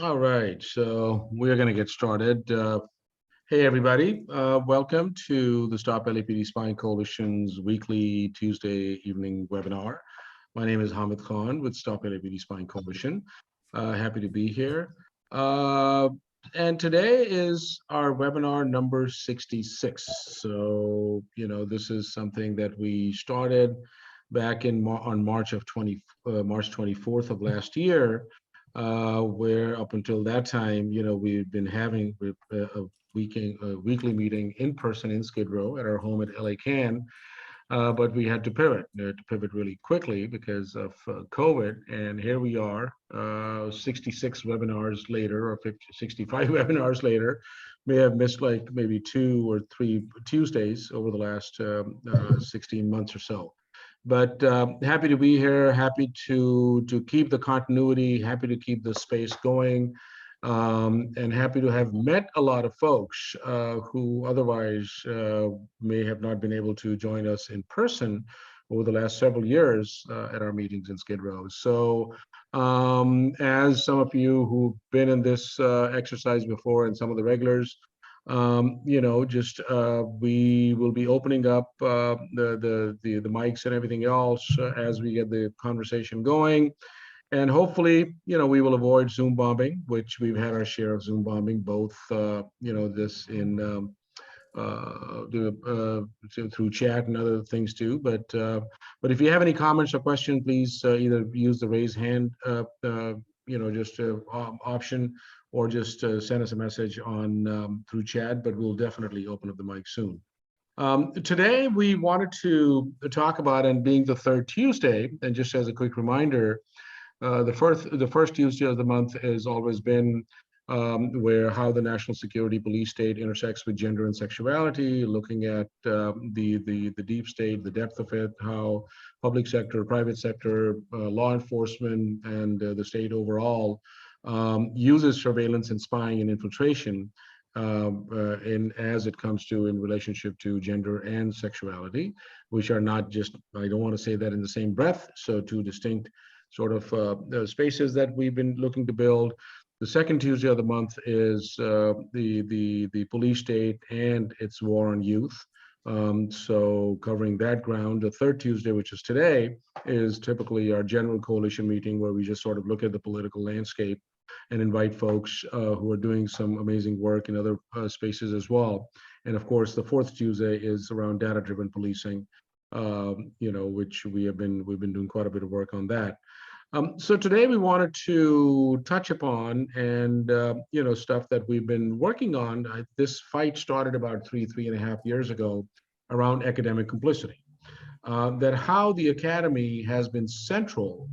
All right, so we're going to get started. Hey, everybody. Welcome to the Stop LAPD Spying Coalition's weekly Tuesday evening webinar. My name is Hamid Khan with Stop LAPD Spying Coalition. Happy to be here. Uh, and today is our webinar number 66. So, this is something that we started back on March 24th of last year, where up until that time, we've been having a weekly meeting in person in Skid Row at our home at LA Can, but we had to pivot. We had to pivot really quickly because of COVID, and here we are, 66 webinars later, or 65 webinars later. May have missed like maybe 2 or 3 Tuesdays over the last 16 months or so. But happy to be here, happy to keep the continuity, happy to keep the space going, and happy to have met a lot of folks who otherwise may have not been able to join us in person over the last several years at our meetings in Skid Row. So as some of you who've been in this exercise before and some of the regulars, just we will be opening up the mics and everything else as we get the conversation going. And hopefully, we will avoid Zoom bombing, which we've had our share of Zoom bombing, both, this in through chat and other things too. But if you have any comments or questions, please either use the raise hand, just option, or just send us a message on through chat. But we'll definitely open up the mic soon. Today, we wanted to talk about, and being the third Tuesday, and just as a quick reminder, the first Tuesday of the month has always been where how the national security police state intersects with gender and sexuality, looking at the deep state, the depth of it, how public sector, private sector, law enforcement, and the state overall uses surveillance and spying and infiltration as it comes to in relationship to gender and sexuality, which are not just, I don't want to say that in the same breath, so two distinct sort of spaces that we've been looking to build. The second Tuesday of the month is the police state and its war on youth. So covering that ground. The third Tuesday, which is today, is typically our general coalition meeting where we just sort of look at the political landscape and invite folks who are doing some amazing work in other spaces as well. And of course, the fourth Tuesday is around data-driven policing, which we've been doing quite a bit of work on that. So today we wanted to touch upon and stuff that we've been working on. This fight started about 3.5 years ago around academic complicity. That how the academy has been central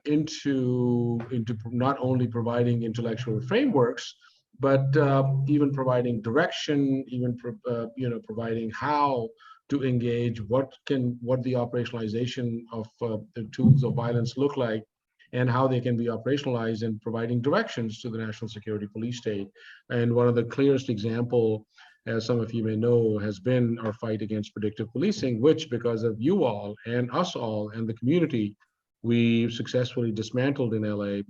into not only providing intellectual frameworks, but even providing direction, even providing how to engage, what the operationalization of the tools of violence look like, and how they can be operationalized, and providing directions to the national security police state. And one of the clearest example, as some of you may know, has been our fight against predictive policing, which, because of you all and us all and the community, we successfully dismantled in LA,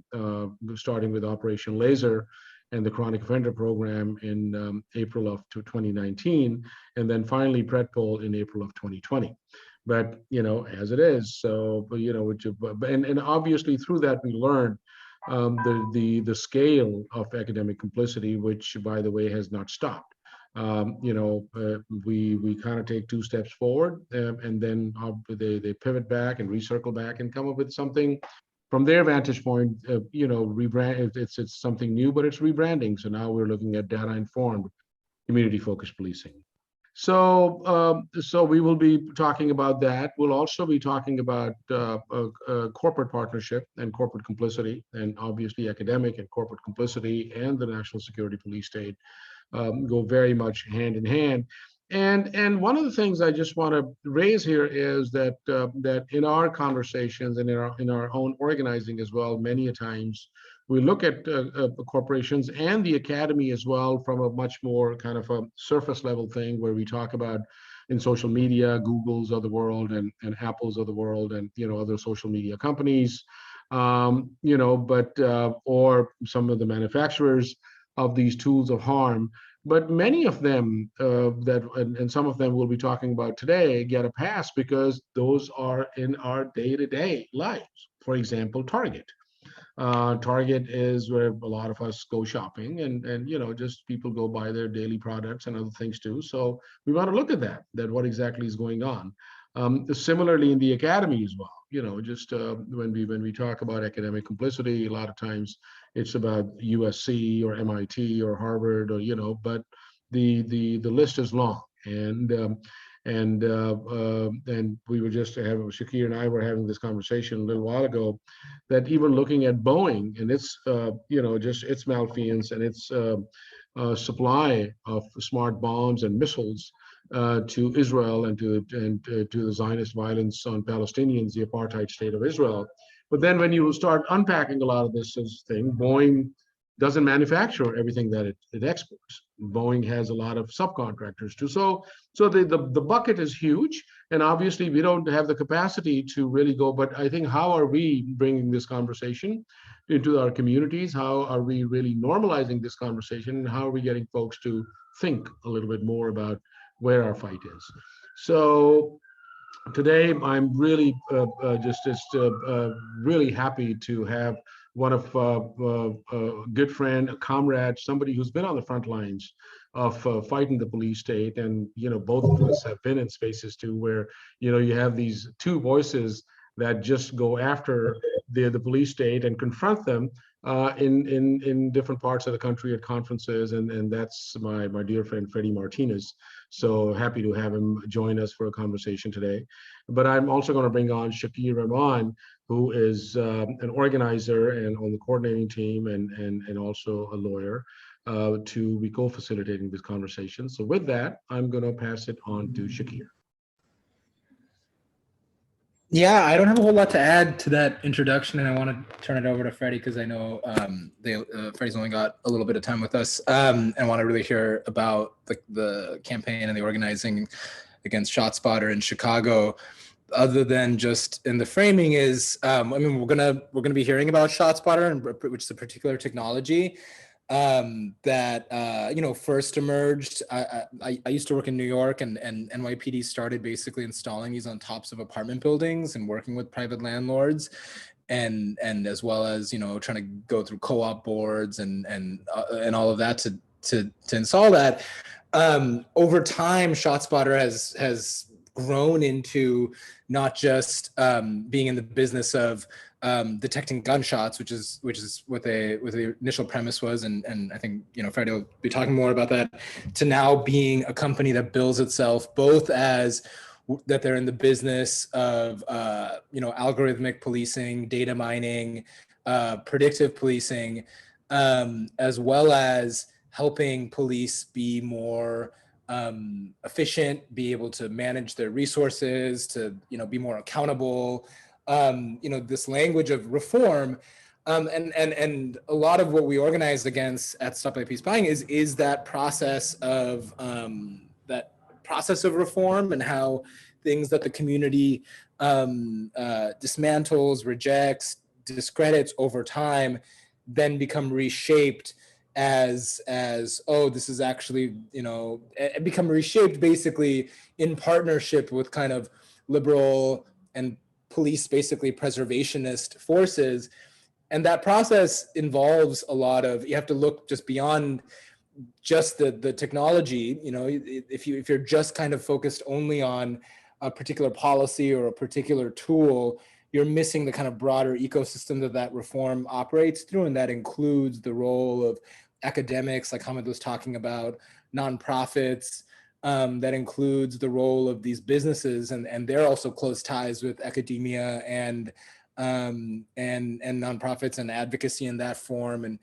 starting with Operation Laser and the chronic offender program in April of 2019, and then finally PredPol in April of 2020. But as it is, so and obviously through that we learned the scale of academic complicity, which, by the way, has not stopped. We kind of take 2 steps forward, and then they pivot back and recircle back and come up with something from their vantage point. Rebrand. It's something new, but it's rebranding. So now we're looking at data-informed, community-focused policing. So we will be talking about that. We'll also be talking about corporate partnership and corporate complicity, and obviously academic and corporate complicity and the national security police state go very much hand in hand. And one of the things I just want to raise here is that that in our conversations and in our own organizing as well, many a times we look at corporations and the academy as well from a much more kind of a surface level thing, where we talk about in social media, Googles of the world and Apples of the world, and other social media companies. But or some of the manufacturers of these tools of harm. But many of them and some of them we'll be talking about today get a pass because those are in our day-to-day lives. For example, Target. Target is where a lot of us go shopping, and just people go buy their daily products and other things too. So we want to look at that what exactly is going on. Similarly, in the academy as well. Just when we talk about academic complicity, a lot of times it's about USC or MIT or Harvard but the list is long. And we were just having Shakir and I were having this conversation a little while ago, that even looking at Boeing and its just its malfeasance and its supply of smart bombs and missiles to Israel and to the Zionist violence on Palestinians, the apartheid state of Israel. But then when you start unpacking a lot of this thing, Boeing doesn't manufacture everything that it exports. Boeing has a lot of subcontractors too. So the bucket is huge, and obviously we don't have the capacity to really go. But I think, how are we bringing this conversation into our communities? How are we really normalizing this conversation? And how are we getting folks to think a little bit more about where our fight is? So today, I'm really really happy to have one of a good friend, a comrade, somebody who's been on the front lines of fighting the police state. And both of us have been in spaces too, where you have these two voices that just go after the police state and confront them in different parts of the country at conferences, and that's my dear friend Freddy Martinez. So happy to have him join us for a conversation today. But I'm also going to bring on Shakir Rahman, who is an organizer and on the coordinating team, and also a lawyer, to be co-facilitating this conversation. So with that, I'm going to pass it on to Shakir. Yeah, I don't have a whole lot to add to that introduction, and I want to turn it over to Freddie because I know Freddie's only got a little bit of time with us, and want to really hear about the campaign and the organizing against ShotSpotter in Chicago. Other than just in the framing is, we're gonna be hearing about ShotSpotter, which is a particular technology that first emerged. I used to work in New York, and NYPD started basically installing these on tops of apartment buildings and working with private landlords, and as well as trying to go through co-op boards and all of that to install that. Over time, ShotSpotter has grown into not just being in the business of detecting gunshots, which is what the initial premise was, and I think Freddie will be talking more about that, to now being a company that bills itself both as that they're in the business of algorithmic policing, data mining, predictive policing, as well as helping police be more efficient, be able to manage their resources, to be more accountable. This language of reform, and a lot of what we organize against at Stop by Peace Buying is that process of reform, and how things that the community dismantles, rejects, discredits over time, then become reshaped as this is actually become reshaped basically in partnership with kind of liberal and police, basically preservationist forces. And that process involves a lot of, you have to look just beyond just the technology. If you're just kind of focused only on a particular policy or a particular tool, you're missing the kind of broader ecosystem that reform operates through. And that includes the role of academics, like Hamid was talking about, nonprofits. That includes the role of these businesses, and they're also close ties with academia and nonprofits and advocacy in that form.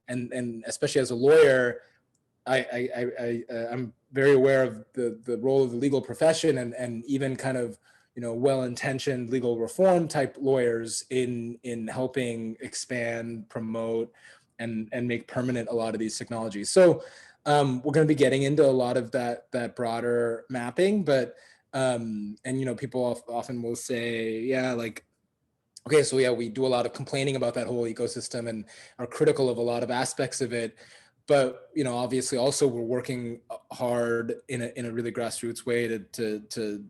And especially as a lawyer, I'm very aware of the role of the legal profession, and even kind of well-intentioned legal reform type lawyers in helping expand, promote, and make permanent a lot of these technologies. So we're going to be getting into a lot of that broader mapping, but people often will say, yeah, like Okay, so yeah, we do a lot of complaining about that whole ecosystem and are critical of a lot of aspects of it. But obviously, also we're working hard in a really grassroots way to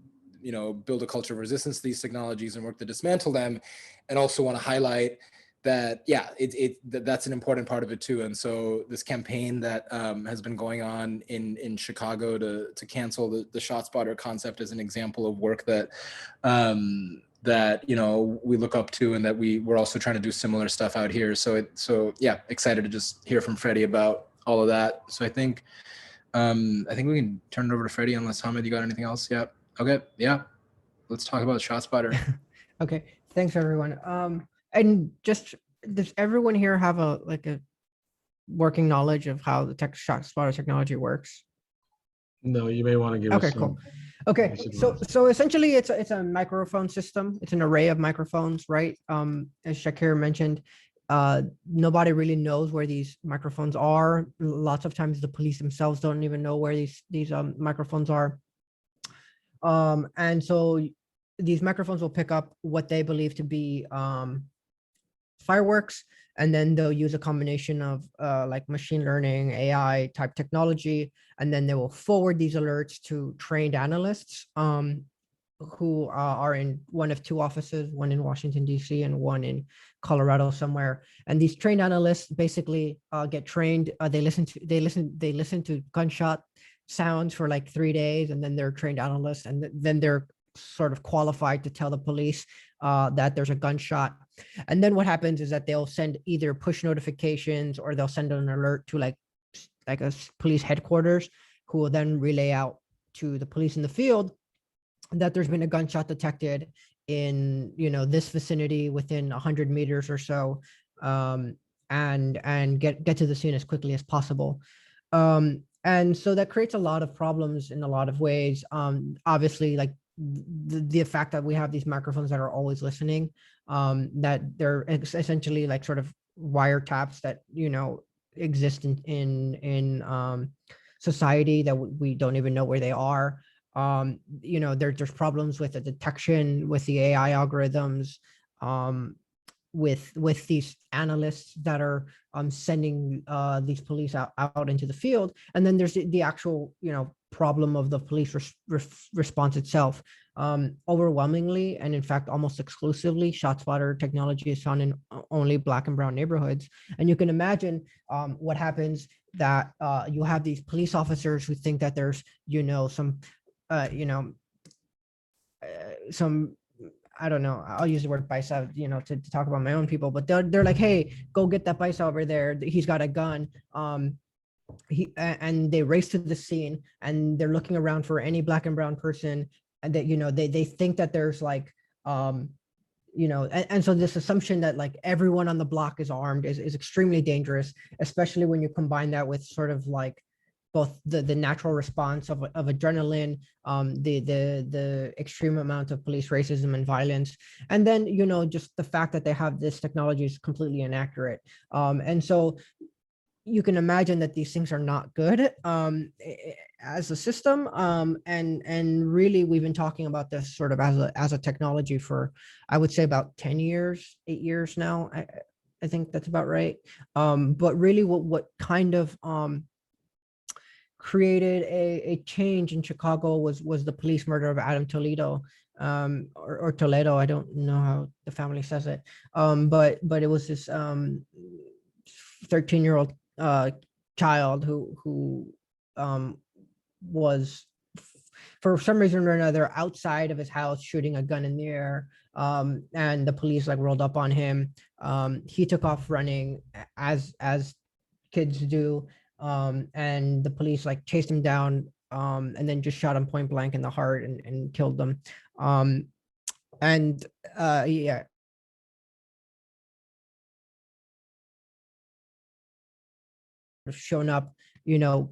build a culture of resistance to these technologies and work to dismantle them. And also want to highlight that that's an important part of it too. And so this campaign that has been going on in Chicago to cancel the ShotSpotter concept is an example of work that we look up to, and that we're also trying to do similar stuff out here. So excited to just hear from Freddy about all of that. So I think we can turn it over to Freddy, unless Hamid, you got anything else? Yeah. Okay. Yeah. Let's talk about ShotSpotter. Okay. Thanks, everyone. And just, does everyone here have a working knowledge of how the ShotSpotter technology works? No, you may want to give Okay, us some. cool. Okay, so essentially it's a microphone system. It's an array of microphones, right? As Shakir mentioned, nobody really knows where these microphones are. Lots of times the police themselves don't even know where these microphones are. And so these microphones will pick up what they believe to be fireworks, and then they'll use a combination of like machine learning, AI type technology, and then they will forward these alerts to trained analysts who are in one of two offices, one in Washington, D.C. and one in Colorado somewhere. And these trained analysts basically get trained. They listen to gunshot sounds for like 3 days, and then they're trained analysts, and then they're sort of qualified to tell the police that there's a gunshot. And then what happens is that they'll send either push notifications, or they'll send an alert to like a police headquarters, who will then relay out to the police in the field that there's been a gunshot detected in this vicinity within 100 meters or so, and get to the scene as quickly as possible. And so that creates a lot of problems in a lot of ways. Obviously, like the fact that we have these microphones that are always listening, that they're essentially like sort of wiretaps that exist in society that we don't even know where they are. There's problems with the detection, with the AI algorithms, with these analysts that are sending these police out into the field. And then there's the actual problem of the police response itself. Overwhelmingly, and in fact almost exclusively, ShotSpotter technology is found in only Black and brown neighborhoods. And you can imagine what happens that you have these police officers who think that there's some I don't know, I'll use the word bicep, to talk about my own people, but they're like, hey, go get that bicep over there. He's got a gun. And they race to the scene, and they're looking around for any Black and brown person, and that, they think that there's like, and so this assumption that like everyone on the block is armed is extremely dangerous, especially when you combine that with sort of like both the natural response of adrenaline, the extreme amount of police racism and violence, and then just the fact that they have this technology is completely inaccurate. And so you can imagine that these things are not good as a system. And really, we've been talking about this sort of as a technology for, I would say, about 10 years, 8 years now. I think that's about right. But really what kind of created a change in Chicago was the police murder of Adam Toledo, or Toledo. I don't know how the family says it. But it was this 13-year-old child who was, for some reason or another, outside of his house shooting a gun in the air, and the police like rolled up on him. He took off running as kids do, and the police like chased him down, and then just shot him point blank in the heart and killed them. Yeah, shown up,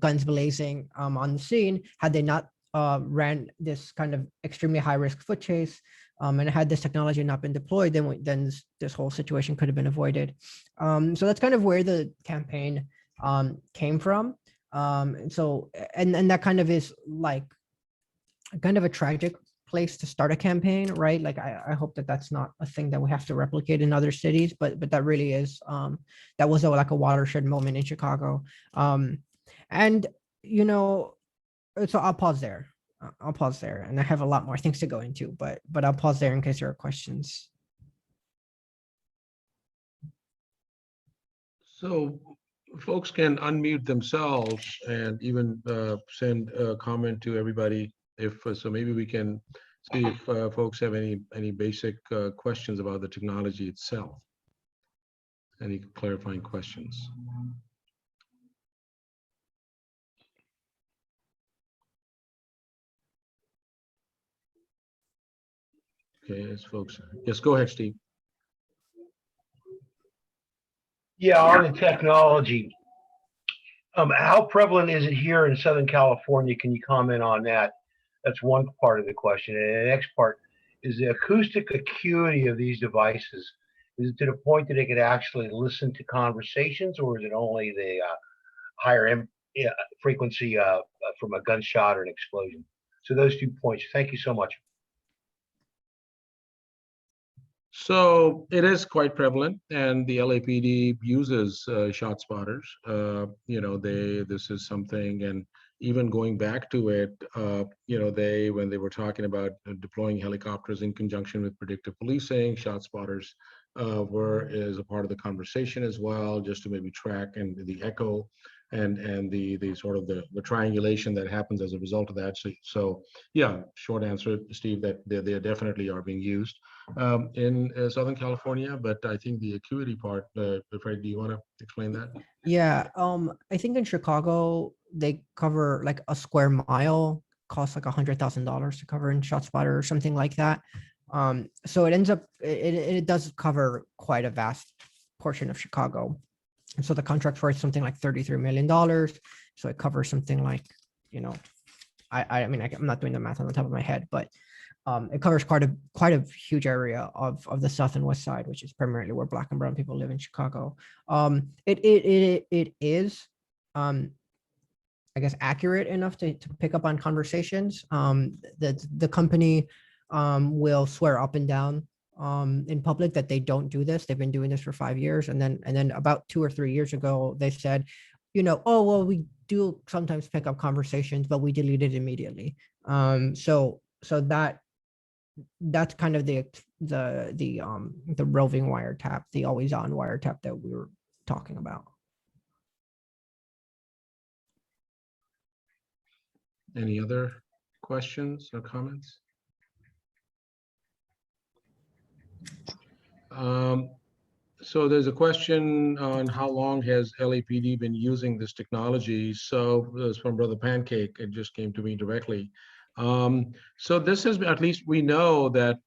guns blazing on the scene, had they not ran this kind of extremely high risk foot chase, and had this technology not been deployed, then this whole situation could have been avoided. So that's kind of where the campaign came from. And that kind of is like kind of a tragic place to start a campaign, right? Like I hope that that's not a thing that we have to replicate in other cities, but that really is that was like a watershed moment in Chicago. And you know, so I'll pause there. I'll pause there, and I have a lot more things to go into, but I'll pause there in case there are questions. So folks can unmute themselves and even send a comment to everybody. If so, maybe we can see if folks have any basic questions about the technology itself. Any clarifying questions? Okay, yes, folks. Yes, go ahead, Steve. Yeah, on the technology, how prevalent is it here in Southern California? Can you comment on that? That's one part of the question. And the next part is the acoustic acuity of these devices. Is it to the point that they could actually listen to conversations, or is it only the higher frequency from a gunshot or an explosion? So those 2 points. Thank you so much. So it is quite prevalent, and the LAPD uses ShotSpotters. You know, this is something, and even going back to it, you know, when they were talking about deploying helicopters in conjunction with predictive policing, ShotSpotters is a part of the conversation as well, just to maybe track and the echo and the sort of the triangulation that happens as a result of that. So yeah, short answer, Steve, that they definitely are being used in Southern California, but I think the acuity part, Fred, do you want to explain that? Yeah, I think in Chicago they cover like a square mile costs like $100,000 to cover in ShotSpotter or something like that. So it ends up it does cover quite a vast portion of Chicago. And so the contract for it is something like $33 million. So it covers something like, you know, I mean, I'm not doing the math on the top of my head, but it covers quite a huge area of the south and west side, which is primarily where Black and brown people live in Chicago. It is, I guess, accurate enough to pick up on conversations. The company will swear up and down in public that they don't do this. They've been doing this for 5 years, and then about 2 or 3 years ago, they said, you know, oh well, we do sometimes pick up conversations, but we delete it immediately. So that's kind of the roving wiretap, the always on wiretap that we were talking about. Any other questions or comments? So there's a question on how long has LAPD been using this technology? So it's from Brother Pancake. It just came to me directly. So this has been, at least we know that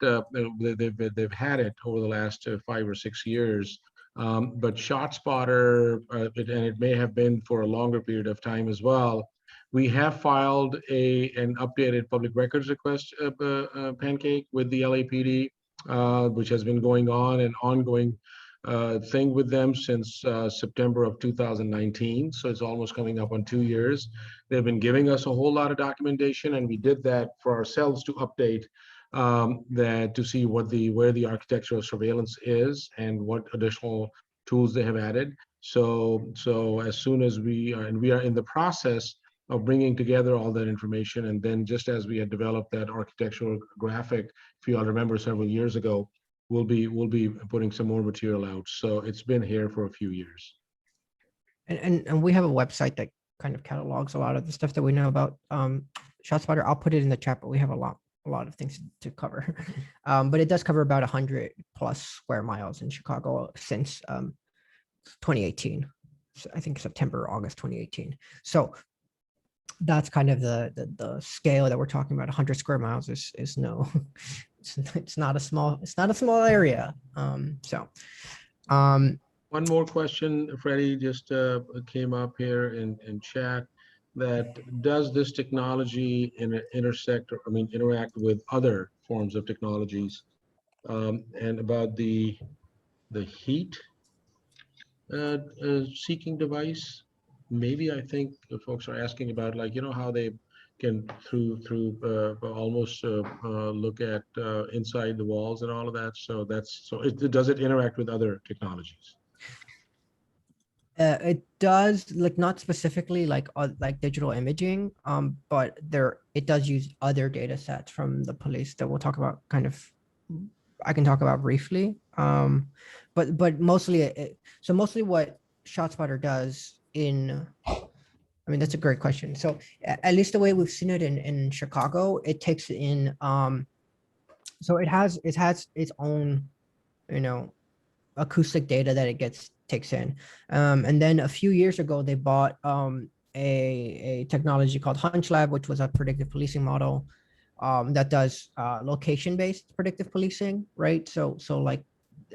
they've had it over the last 5 or 6 years. But ShotSpotter, and it may have been for a longer period of time as well. We have filed an updated public records request, Pancake, with the LAPD, which has been going on, an ongoing thing with them since September of 2019. So it's almost coming up on 2 years. They've been giving us a whole lot of documentation, and we did that for ourselves to update that to see where the architecture of surveillance is and what additional tools they have added. So as soon as we are in the process of bringing together all that information, and then just as we had developed that architectural graphic, if you all remember several years ago, we'll be putting some more material out. So it's been here for a few years. And we have a website that kind of catalogs a lot of the stuff that we know about ShotSpotter. I'll put it in the chat, but we have a lot of things to cover. But it does cover about 100 plus square miles in Chicago since 2018. So I think September, August 2018. So that's kind of the scale that we're talking about. 100 square miles is no, it's not a small area. One more question, Freddie, just came up here in chat, that does this technology interact with other forms of technologies, and about the heat seeking device? Maybe I think the folks are asking about, like, you know, how they almost look at inside the walls and all of that. So does it interact with other technologies? It does, like, not specifically like digital imaging, but it does use other data sets from the police that we'll talk about I can talk about briefly. But mostly mostly what ShotSpotter does I mean, that's a great question. So at least the way we've seen it in Chicago, it takes in so it has its own, acoustic data that it takes in. And then a few years ago, they bought a technology called HunchLab, which was a predictive policing model that does location-based predictive policing, right? So like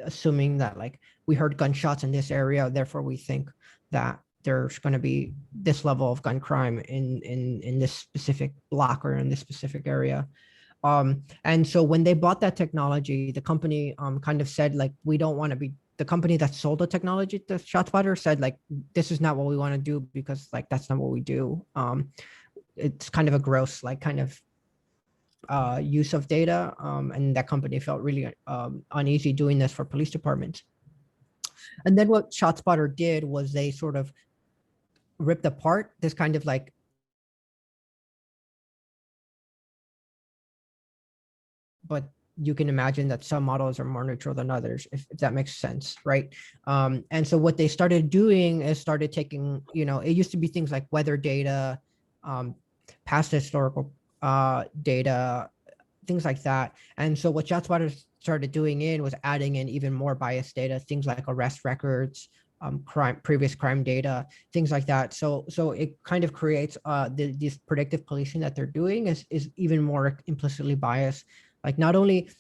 assuming that like we heard gunshots in this area, therefore we think that there's going to be this level of gun crime in this specific block or in this specific area. And so when they bought that technology, the company kind of said, like, we don't want to be the company that sold the technology to ShotSpotter said, like, this is not what we want to do because like that's not what we do. It's kind of a gross like kind of use of data, and that company felt really uneasy doing this for police departments. And then what ShotSpotter did was they sort of ripped apart this kind of like but you can imagine that some models are more neutral than others, if that makes sense, right? And so what they started doing is started taking, it used to be things like weather data, past historical data, things like that. And so what ShotSpotter started doing was adding in even more biased data, things like arrest records, previous crime data, things like that. So it kind of creates this predictive policing that they're doing is even more implicitly biased. Like, not only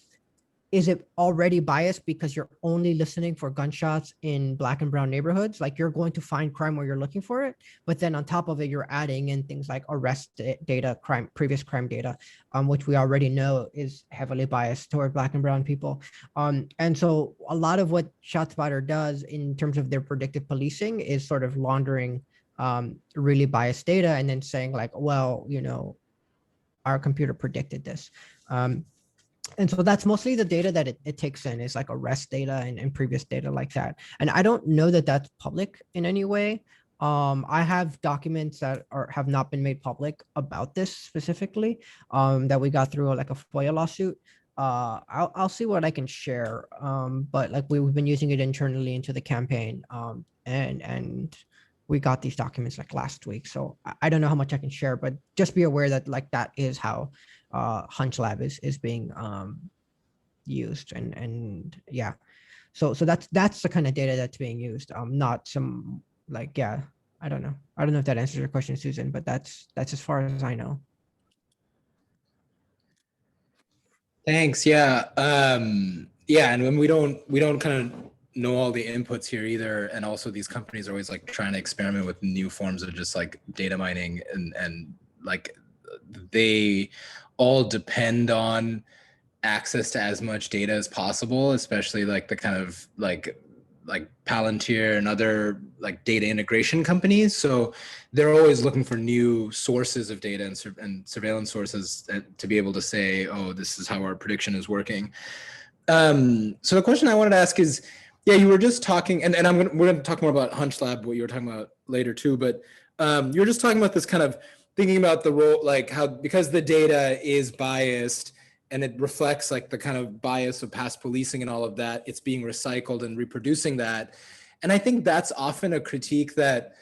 is it already biased because you're only listening for gunshots in Black and brown neighborhoods, like you're going to find crime where you're looking for it, but then on top of it, you're adding in things like arrest data, previous crime data, which we already know is heavily biased toward Black and brown people. And so a lot of what ShotSpotter does in terms of their predictive policing is sort of laundering really biased data and then saying like, well, our computer predicted this. And so that's mostly the data that it takes in is like arrest data and previous data like that. And I don't know that that's public in any way. I have documents that have not been made public about this specifically, that we got through like a FOIA lawsuit. I'll see what I can share. But like we've been using it internally into the campaign, and we got these documents like last week. So I don't know how much I can share, but just be aware that like that is how HunchLab is being used, and yeah. So that's the kind of data that's being used. Not some like, yeah, I don't know if that answers your question, Susan, but that's as far as I know. Thanks. Yeah. Yeah. And when we don't kind of know all the inputs here either. And also these companies are always like trying to experiment with new forms of just like data mining, and like they all depend on access to as much data as possible, especially like the kind of like Palantir and other like data integration companies. So they're always looking for new sources of data and surveillance sources to be able to say, oh, this is how our prediction is working. So the question I wanted to ask is, yeah, you were just talking, and we're going to talk more about HunchLab, what you were talking about later too, but you were just talking about this kind of thinking about the role, like how, because the data is biased and it reflects like the kind of bias of past policing and all of that, it's being recycled and reproducing that. And I think that's often a critique that,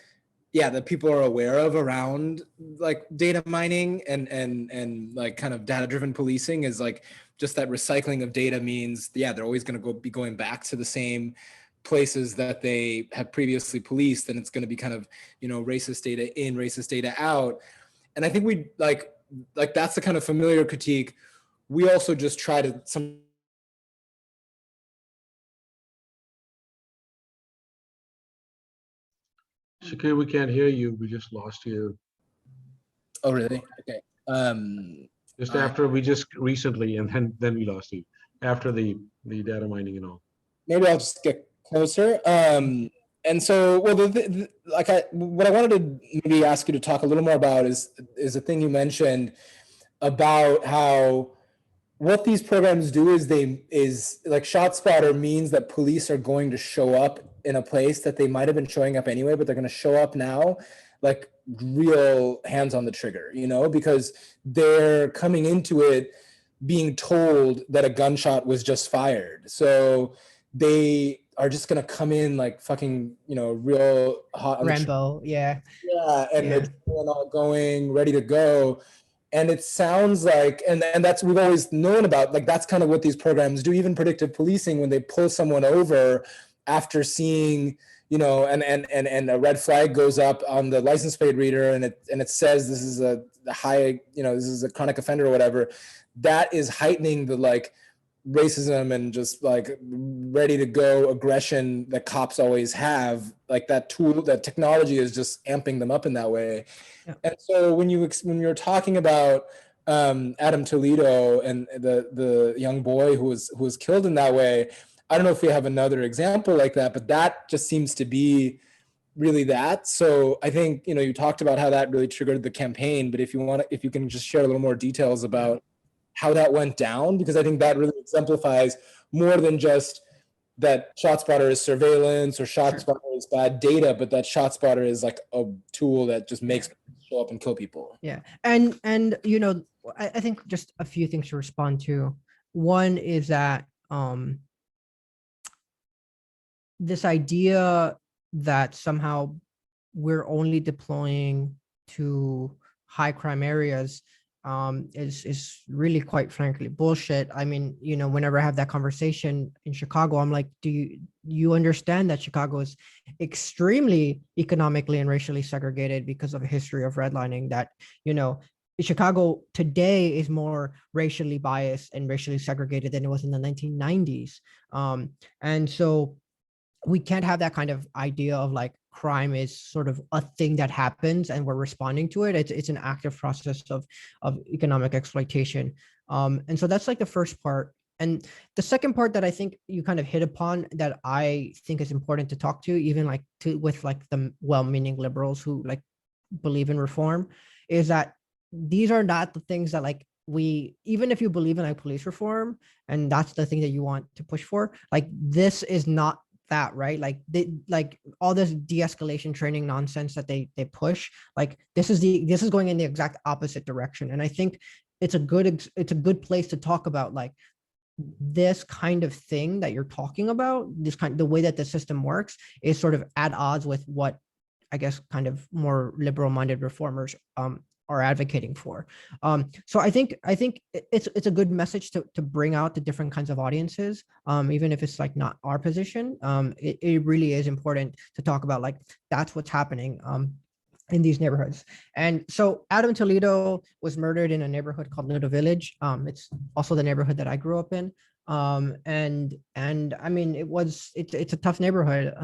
yeah, that people are aware of around like data mining and like kind of data-driven policing is like just that recycling of data means, yeah, they're always going to be going back to the same places that they have previously policed, and it's going to be kind of, racist data in, racist data out. And I think we like that's the kind of familiar critique. We also just try to Shakir, we can't hear you. We just lost you. Oh, really? Okay. Just after we just recently, and then we lost you after the data mining and all. Maybe I'll just get closer. And And so, well, what I wanted to maybe ask you to talk a little more about is a thing you mentioned about how what these programs do is like ShotSpotter means that police are going to show up in a place that they might have been showing up anyway, but they're going to show up now, like real hands on the trigger, because they're coming into it being told that a gunshot was just fired. So they are just going to come in like fucking, real hot. Rambo, yeah. Yeah, and they're all going, ready to go. And it sounds like, and that's, we've always known about, like, that's kind of what these programs do. Even predictive policing, when they pull someone over after seeing, and a red flag goes up on the license plate reader, and it says this is a high, this is a chronic offender or whatever, that is heightening the like racism and just like ready to go aggression that cops always have. Like that tool, that technology is just amping them up in that way. Yeah. And so when you're talking about Adam Toledo and the young boy who was killed in that way, I don't know if we have another example like that, but that just seems to be really that. So I think, you talked about how that really triggered the campaign, but if you can just share a little more details about how that went down, because I think that really exemplifies more than just that ShotSpotter is surveillance or ShotSpotter is bad data, but that ShotSpotter is like a tool that just makes people show up and kill people. Yeah. And I think just a few things to respond to. One is that this idea that somehow we're only deploying to high crime areas is really, quite frankly, bullshit. I mean, whenever I have that conversation in Chicago, I'm like, do you understand that Chicago is extremely economically and racially segregated because of a history of redlining? That, Chicago today is more racially biased and racially segregated than it was in the 1990s. And so we can't have that kind of idea of like crime is sort of a thing that happens and we're responding to it. It's an active process of economic exploitation. And so that's like the first part. And the second part that I think you kind of hit upon that I think is important to talk to, even with the well-meaning liberals who like believe in reform, is that these are not the things that like even if you believe in like police reform and that's the thing that you want to push for, like this is not that, right? Like all this de-escalation training nonsense that they push, like this is going in the exact opposite direction. And I think it's a good place to talk about like this kind of thing that you're talking about, the way that the system works is sort of at odds with what I guess kind of more liberal minded reformers are advocating for. So I think it's a good message to bring out to different kinds of audiences, even if it's like not our position. It really is important to talk about like that's what's happening in these neighborhoods. And so Adam Toledo was murdered in a neighborhood called Little Village. It's also the neighborhood that I grew up in. And I mean, it's a tough neighborhood,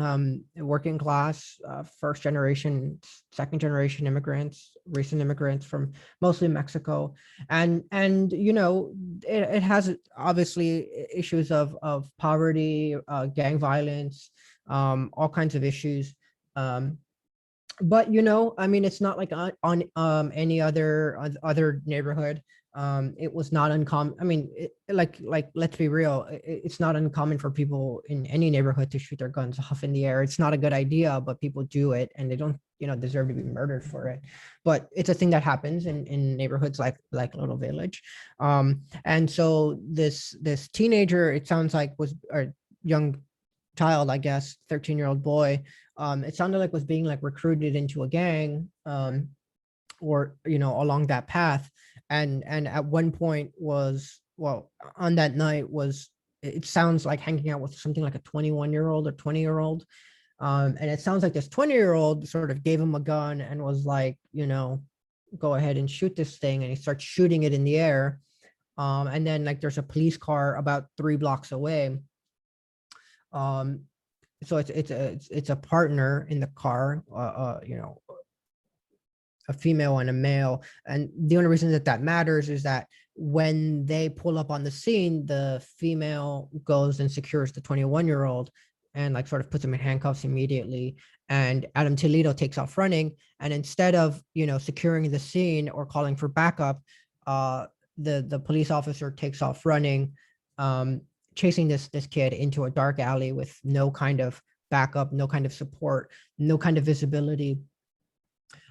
working class, first generation, second generation immigrants, recent immigrants from mostly Mexico. And it has obviously issues of poverty, gang violence, all kinds of issues. But I mean, it's not like on any other neighborhood. It was not uncommon. I mean, like let's be real. It's not uncommon for people in any neighborhood to shoot their guns off in the air. It's not a good idea, but people do it, and they don't deserve to be murdered for it. But it's a thing that happens in neighborhoods like Little Village. And so this teenager, it sounds like, was a young child, I guess, 13-year-old boy. It sounded like was being like recruited into a gang, or along that path. And at one point on that night it sounds like hanging out with something like a 21-year-old or 20-year-old. And it sounds like this 20-year-old sort of gave him a gun and was like, go ahead and shoot this thing. And he starts shooting it in the air. And then like there's a police car about 3 blocks away. So it's a partner in the car, a female and a male. And the only reason that matters is that when they pull up on the scene, the female goes and secures the 21-year-old and like sort of puts him in handcuffs immediately. And Adam Toledo takes off running. And instead of, securing the scene or calling for backup, the police officer takes off running, chasing this kid into a dark alley with no kind of backup, no kind of support, no kind of visibility.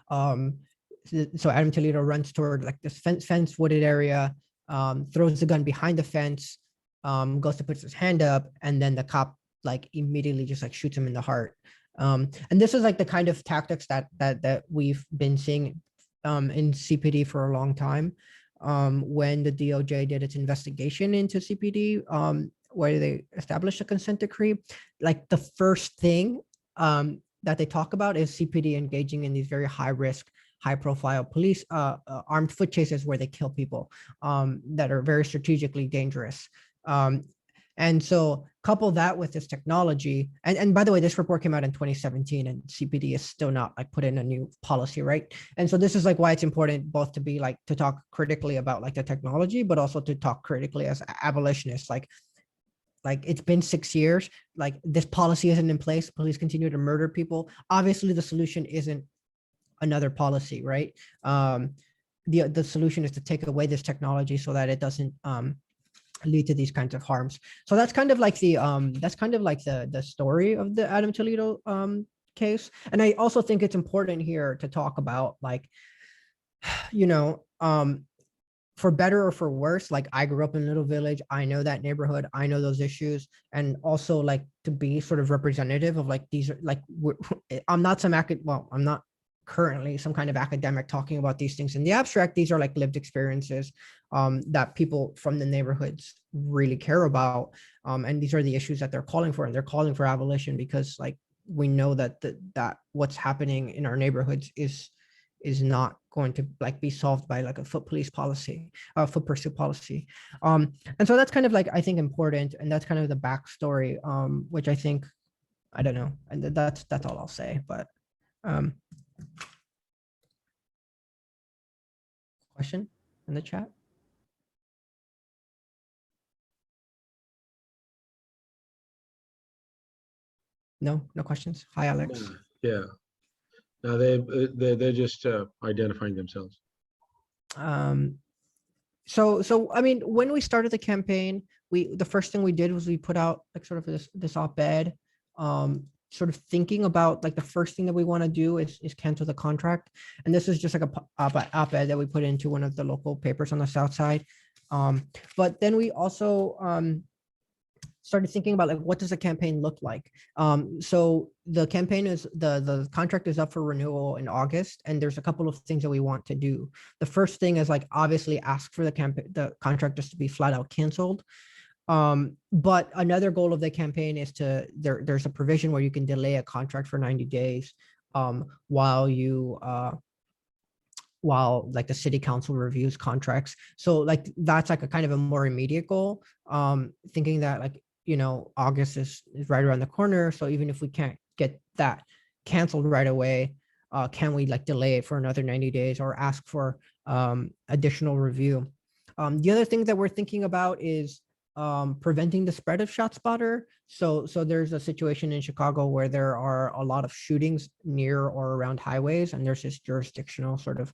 So Adam Toledo runs toward like this fence wooded area, throws the gun behind the fence, goes to put his hand up, and then the cop like immediately just like shoots him in the heart. And this is like the kind of tactics that we've been seeing in CPD for a long time. When the DOJ did its investigation into CPD, where they established a consent decree, like the first thing that they talk about is CPD engaging in these very high risk, high profile police armed foot chases where they kill people that are very strategically dangerous. And so couple that with this technology, and by the way, this report came out in 2017 and CPD is still not like put in a new policy, right? And so this is like why it's important both to be like, to talk critically about like the technology, but also to talk critically as abolitionists. Like it's been 6 years, like this policy isn't in place, police continue to murder people. Obviously the solution isn't another policy, right? The solution is to take away this technology so that it doesn't lead to these kinds of harms. So that's kind of like the story of the Adam Toledo case. And I also think it's important here to talk about like, for better or for worse, like I grew up in a little village, I know that neighborhood, I know those issues, and also like to be sort of representative of like these are like I'm not currently some kind of academic talking about these things in the abstract. These are like lived experiences that people from the neighborhoods really care about, and these are the issues that they're calling for, and they're calling for abolition because like we know that that what's happening in our neighborhoods is not going to like be solved by like a foot police policy, foot pursuit policy. And so that's kind of like I think important, and that's kind of the backstory, which I think, I don't know, and that's all I'll say. But question in the chat? No questions. Hi, Alex. Yeah. No, they're just identifying themselves. So I mean, when we started the campaign, the first thing we did was we put out like sort of this op-ed, sort of thinking about like the first thing that we want to do is cancel the contract. And this is just like a op-ed that we put into one of the local papers on the South Side. But then we also started thinking about like, what does the campaign look like? So the campaign is, the contract is up for renewal in August, and there's a couple of things that we want to do. The first thing is like, obviously ask for the contract just to be flat out canceled. But another goal of the campaign is there's a provision where you can delay a contract for 90 days while like the city council reviews contracts. So like that's like a kind of a more immediate goal, thinking that like, August is right around the corner. So even if we can't get that canceled right away, can we like delay it for another 90 days or ask for additional review? The other thing that we're thinking about is preventing the spread of ShotSpotter. So there's a situation in Chicago where there are a lot of shootings near or around highways, and there's this jurisdictional sort of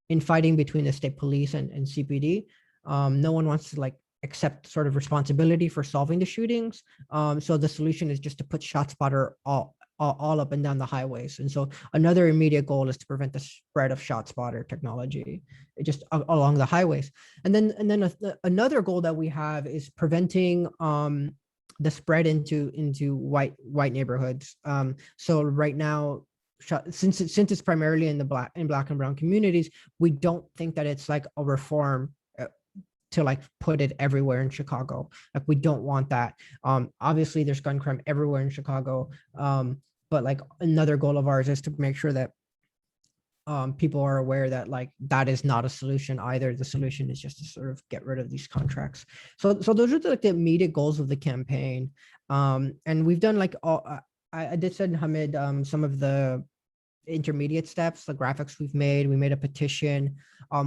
infighting between the state police and CPD. No one wants to like accept sort of responsibility for solving the shootings. So the solution is just to put ShotSpotter all up and down the highways. And so another immediate goal is to prevent the spread of ShotSpotter technology just along the highways. And then another goal that we have is preventing the spread into white neighborhoods. So right now, since it's primarily in the black and brown communities, we don't think that it's like a reform to like put it everywhere in Chicago. Like we don't want that. Obviously there's gun crime everywhere in Chicago. But like another goal of ours is to make sure that people are aware that like that is not a solution either. The solution is just to sort of get rid of these contracts. So those are like the immediate goals of the campaign. And we've done like I did send Hamid some of the intermediate steps, the graphics we made a petition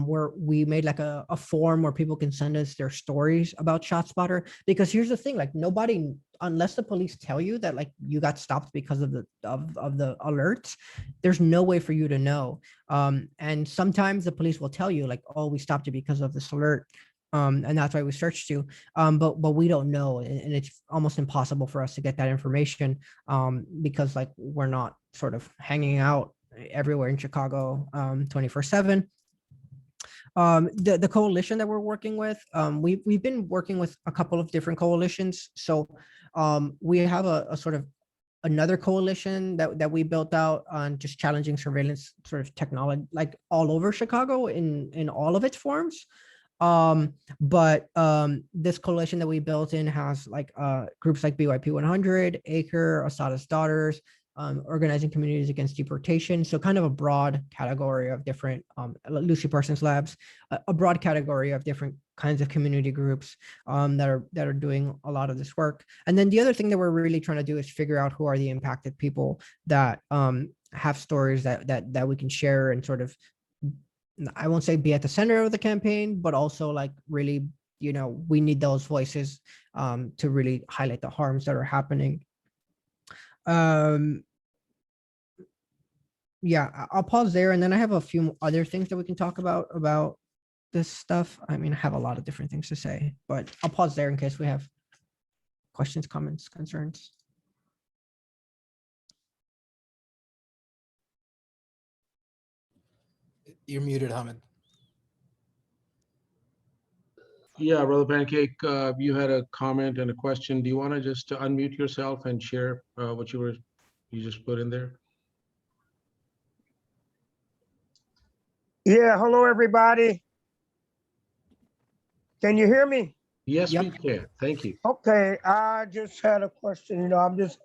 where we made like a form where people can send us their stories about ShotSpotter, because here's the thing, like nobody unless the police tell you that like you got stopped because of the alerts, there's no way for you to know. And sometimes the police will tell you like, oh, we stopped you because of this alert. And that's why we searched you. But we don't know, and it's almost impossible for us to get that information because like we're not sort of hanging out everywhere in Chicago 24/7. The coalition that we're working with, we've been working with a couple of different coalitions. So we have a sort of another coalition that we built out on just challenging surveillance sort of technology, like all over Chicago in all of its forms. But this coalition that we built in has like groups like BYP 100, Acre, Asada's Daughters, organizing communities against deportation. So kind of a broad category of different Lucy Parsons Labs, a broad category of different kinds of community groups that are doing a lot of this work. And then the other thing that we're really trying to do is figure out who are the impacted people that have stories that we can share and sort of, I won't say be at the center of the campaign, but also like really, you know, we need those voices to really highlight the harms that are happening. Yeah, I'll pause there, and then I have a few other things that we can talk about this stuff. I mean, I have a lot of different things to say, but I'll pause there in case we have questions, comments, concerns. You're muted, Hamid. Yeah, Brother Pancake, you had a comment and a question. Do you want to just unmute yourself and share what you just put in there? Yeah, hello everybody. Can you hear me? Yes, Yep. we can. Thank you. Okay, I just had a question. You know, I'm just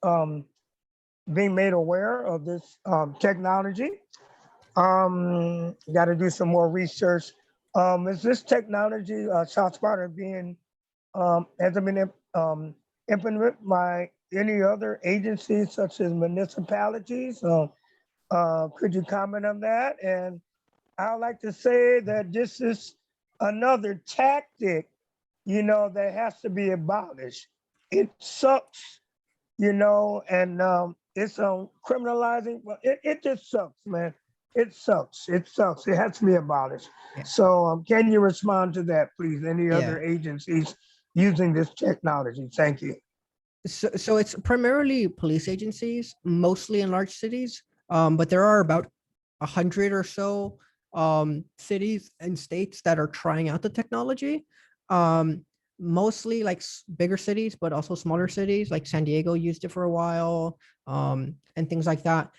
being made aware of this technology. Got to do some more research. Is this technology, ShotSpotter, being has it been implemented by any other agencies such as municipalities? Could you comment on that? And I would like to say that this is another tactic, you know, that has to be abolished. It sucks, you know, and it's criminalizing. Well, it just sucks, man. It sucks. It sucks. It has to be abolished. Yeah. So can you respond to that, please? Any Yeah. other agencies using this technology? Thank you. So it's primarily police agencies, mostly in large cities, but there are about 100 or so cities and states that are trying out the technology. Mostly like bigger cities, but also smaller cities like San Diego used it for a while, and things like that.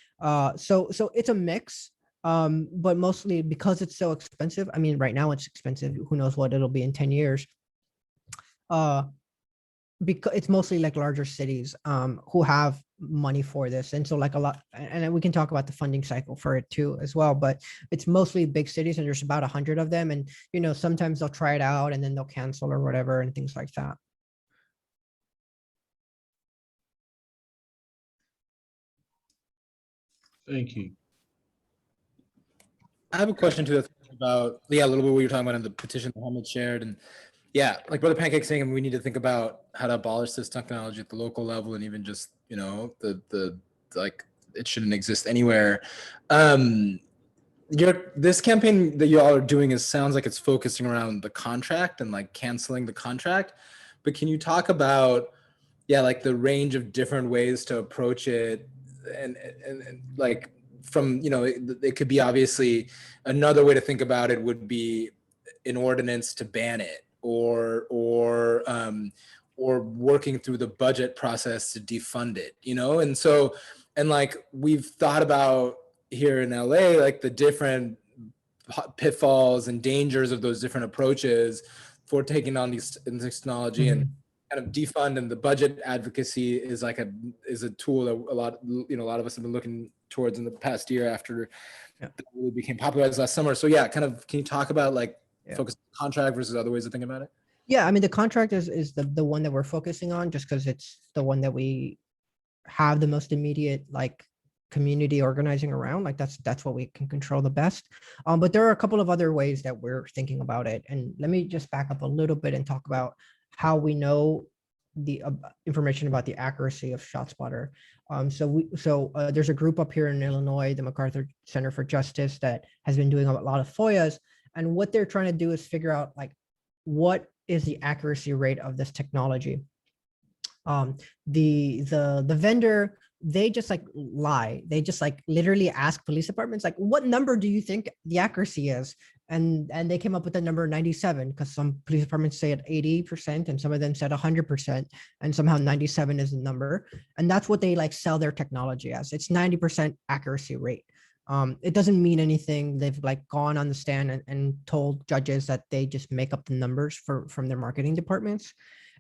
So it's a mix, but mostly because it's so expensive. I mean, right now it's expensive. Who knows what it'll be in 10 years. Because it's mostly like larger cities who have money for this, and so like a lot, and we can talk about the funding cycle for it too as well, but it's mostly big cities, and there's about 100 of them, and you know, sometimes they'll try it out and then they'll cancel or whatever and things like that. Thank you. I have a question too about, yeah, a little bit what you're talking about in the petition that Hamid shared. And yeah, like Brother Pancake saying, we need to think about how to abolish this technology at the local level, and even just, you know, the like it shouldn't exist anywhere. This campaign that you all are doing sounds like it's focusing around the contract and like canceling the contract. But can you talk about, yeah, like the range of different ways to approach it, and like from, you know, it could be obviously another way to think about it would be an ordinance to ban it, or working through the budget process to defund it, you know? And so, and like we've thought about here in LA, like the different pitfalls and dangers of those different approaches for taking on these technology, and kind of defund, and the budget advocacy is like a tool that a lot of us have been looking towards in the past year after it really became popularized last summer. So yeah, kind of, can you talk about like focus on contract versus other ways of thinking about it? Yeah, I mean, the contract is the one that we're focusing on, just because it's the one that we have the most immediate like community organizing around. Like that's what we can control the best. But there are a couple of other ways that we're thinking about it. And let me just back up a little bit and talk about how we know the information about the accuracy of ShotSpotter. So there's a group up here in Illinois, the MacArthur Center for Justice, that has been doing a lot of FOIAs, and what they're trying to do is figure out like what is the accuracy rate of this technology. The vendor, they just like lie. They just like literally ask police departments like, what number do you think the accuracy is? And they came up with the number 97, because some police departments say at 80% and some of them said 100%, and somehow 97 is the number. And that's what they like sell their technology as. It's 90% accuracy rate. It doesn't mean anything. They've like gone on the stand and told judges that they just make up the numbers from their marketing departments.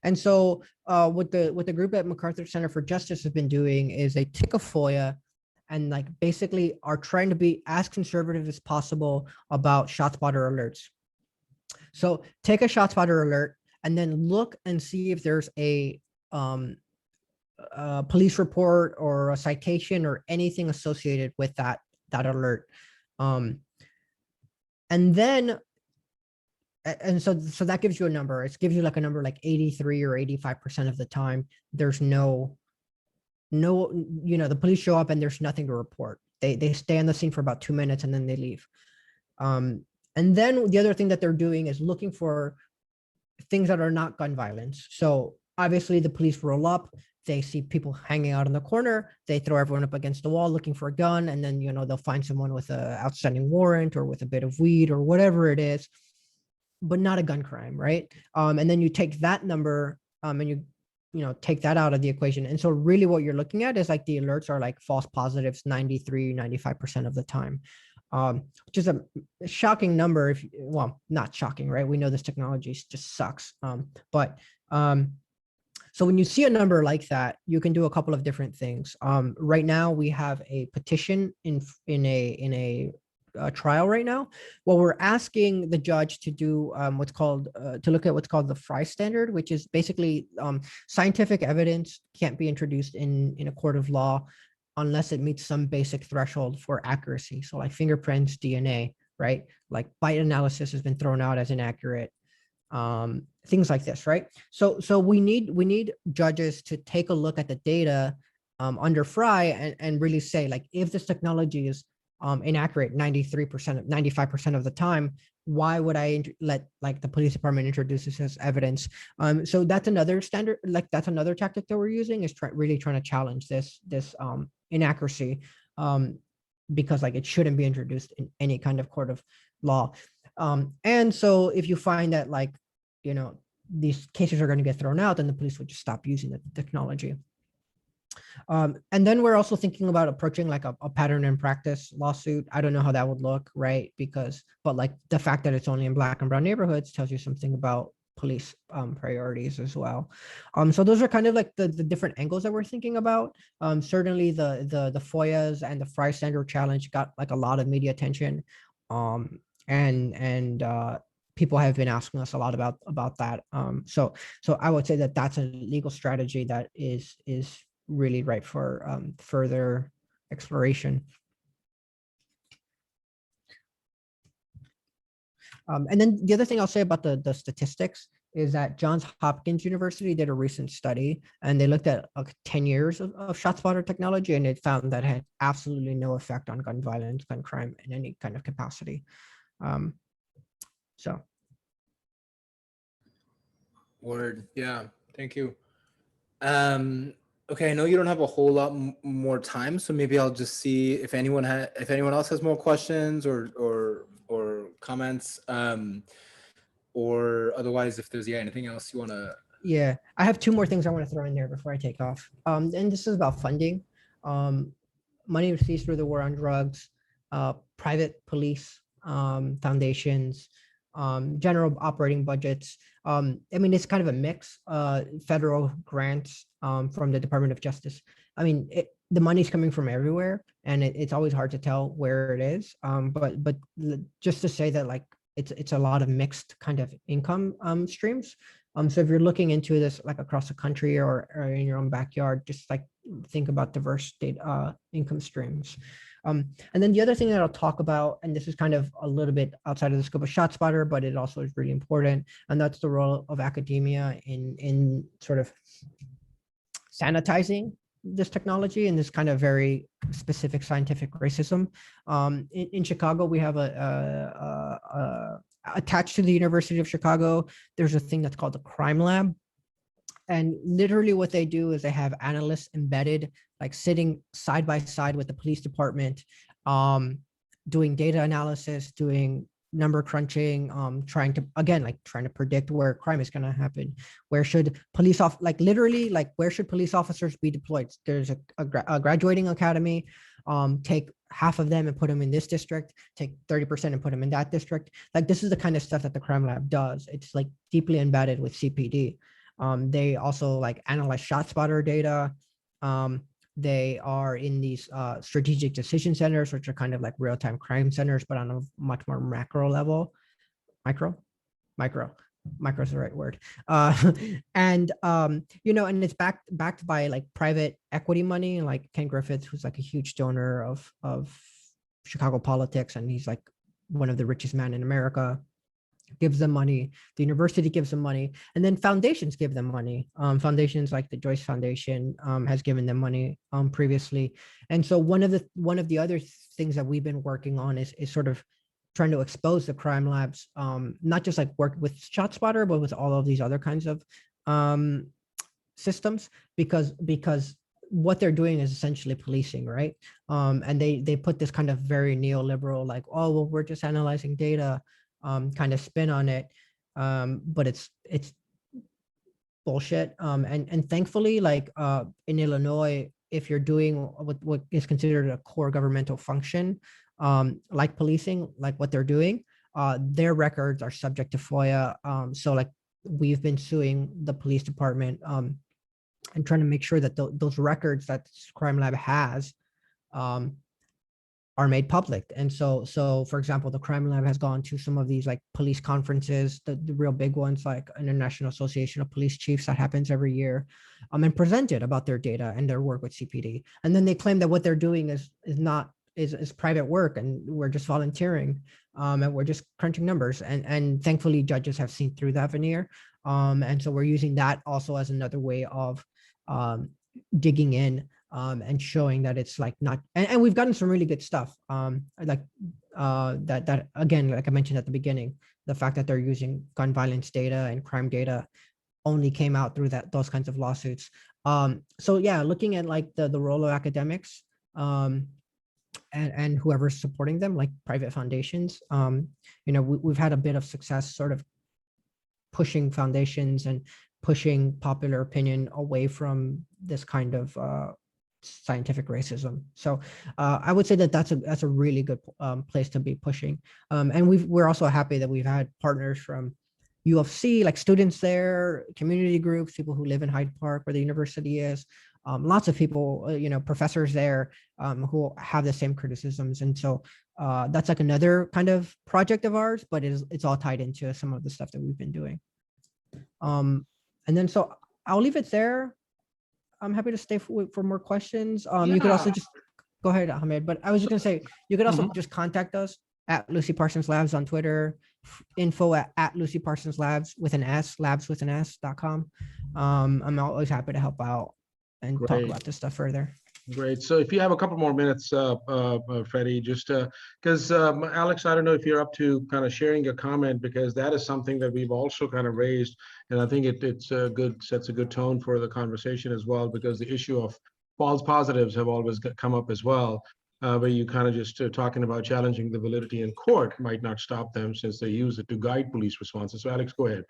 And so what the group at MacArthur Center for Justice has been doing is they take a FOIA and like basically are trying to be as conservative as possible about ShotSpotter alerts. So take a ShotSpotter alert and then look and see if there's a police report or a citation or anything associated with that alert. And then so that gives you a number. It gives you like a number like 83 or 85% of the time there's no, the police show up and there's nothing to report. They stay on the scene for about 2 minutes and then they leave. And then the other thing that they're doing is looking for things that are not gun violence. So obviously the police roll up, they see people hanging out in the corner, they throw everyone up against the wall looking for a gun, and then they'll find someone with an outstanding warrant or with a bit of weed or whatever it is, but not a gun crime, right? And then you take that number and you take that out of the equation. And so really what you're looking at is like the alerts are like false positives 93, 95% of the time, which is a shocking number. Well, not shocking, right? We know this technology just sucks. So when you see a number like that, you can do a couple of different things. Right now we have a petition in a trial right now. Well, we're asking the judge to do to look at what's called the Fry standard, which is basically scientific evidence can't be introduced in a court of law unless it meets some basic threshold for accuracy. So like fingerprints, DNA, right? Like bite analysis has been thrown out as inaccurate. Things like this, right? So we need judges to take a look at the data under Fry and really say like, if this technology is inaccurate 93%, 95% of the time, why would I let like the police department introduce this as evidence? So that's another standard, like that's another tactic that we're using, is really trying to challenge this inaccuracy, because like it shouldn't be introduced in any kind of court of law. And so if you find that like, these cases are going to get thrown out, then the police would just stop using the technology. And then we're also thinking about approaching like a pattern and practice lawsuit. I don't know how that would look, right? But like the fact that it's only in Black and brown neighborhoods tells you something about police priorities as well. So those are kind of like the different angles that we're thinking about. Certainly the FOIAs and the Fry Standard Challenge got like a lot of media attention. And people have been asking us a lot about that. So I would say that that's a legal strategy that is really ripe for further exploration. And then the other thing I'll say about the statistics is that Johns Hopkins University did a recent study, and they looked at 10 years of ShotSpotter technology, and it found that it had absolutely no effect on gun violence, gun crime in any kind of capacity. So. Word. Yeah. Thank you. Okay. I know you don't have a whole lot more time, so maybe I'll just see if anyone else has more questions or comments, or otherwise, if there's anything else you want to. Yeah, I have two more things I want to throw in there before I take off. And this is about funding. Money received through the war on drugs, private police foundations, general operating budgets. I mean, it's kind of a mix. Federal grants from the Department of Justice. I mean, the money's coming from everywhere, and it's always hard to tell where it is. But just to say that, like, it's a lot of mixed kind of income streams. So if you're looking into this like across the country or in your own backyard, just like think about diverse state income streams. And then the other thing that I'll talk about, and this is kind of a little bit outside of the scope of ShotSpotter, but it also is really important, and that's the role of academia in sort of sanitizing this technology and this kind of very specific scientific racism. In Chicago, we have attached to the University of Chicago, there's a thing that's called the crime lab. And literally what they do is they have analysts embedded, like sitting side by side with the police department, doing data analysis, doing number crunching, trying to predict where crime is going to happen. Where should police where should police officers be deployed? There's a graduating academy. Take half of them and put them in this district, take 30% and put them in that district. Like, this is the kind of stuff that the crime lab does. It's like deeply embedded with CPD. They also like analyze ShotSpotter data. They are in these strategic decision centers, which are kind of like real-time crime centers, but on a much more macro level. Micro is the right word. And it's backed by like private equity money, like Ken Griffith, who's like a huge donor of Chicago politics, and he's like one of the richest men in America. Gives them money, the university gives them money, and then foundations give them money. Foundations like the Joyce Foundation has given them money previously. And so one of the other things that we've been working on is sort of trying to expose the crime labs, not just like work with ShotSpotter, but with all of these other kinds of systems, because what they're doing is essentially policing, right? And they put this kind of very neoliberal, like, oh, well, we're just analyzing data, kind of spin on it, but it's bullshit. And thankfully, like in Illinois, if you're doing what is considered a core governmental function, like policing, like what they're doing, their records are subject to FOIA. So like we've been suing the police department and trying to make sure that those records that Crime Lab has are made public. And so for example, the Crime Lab has gone to some of these like police conferences, the real big ones, like International Association of Police Chiefs that happens every year, and presented about their data and their work with CPD. And then they claim that what they're doing is private work, and we're just volunteering, and we're just crunching numbers. And thankfully judges have seen through that veneer. And so we're using that also as another way of digging in and showing that it's like not, and we've gotten some really good stuff. That again, like I mentioned at the beginning, the fact that they're using gun violence data and crime data only came out through those kinds of lawsuits. So yeah, looking at like the role of academics and whoever's supporting them, like private foundations, we've had a bit of success sort of pushing foundations and pushing popular opinion away from this kind of scientific racism. So I would say that that's a really good place to be pushing. And we're also happy that we've had partners from U of C, like students there, community groups, people who live in Hyde Park where the university is, lots of people, professors there who have the same criticisms. And so that's like another kind of project of ours, but it's all tied into some of the stuff that we've been doing. And then so I'll leave it there. I'm happy to stay for more questions. You could also just go ahead, Ahmed, but I was just gonna say, you could also just contact us at Lucy Parsons Labs on Twitter, info at Lucy Parsons Labs with an S, labs.com. I'm always happy to help out and talk about this stuff further. Great. So if you have a couple more minutes, Freddie, just because Alex, I don't know if you're up to kind of sharing your comment, because that is something that we've also kind of raised, and I think it's sets a good tone for the conversation as well, because the issue of false positives have always come up as well, where you kind of just talking about challenging the validity in court might not stop them since they use it to guide police responses. So Alex, go ahead.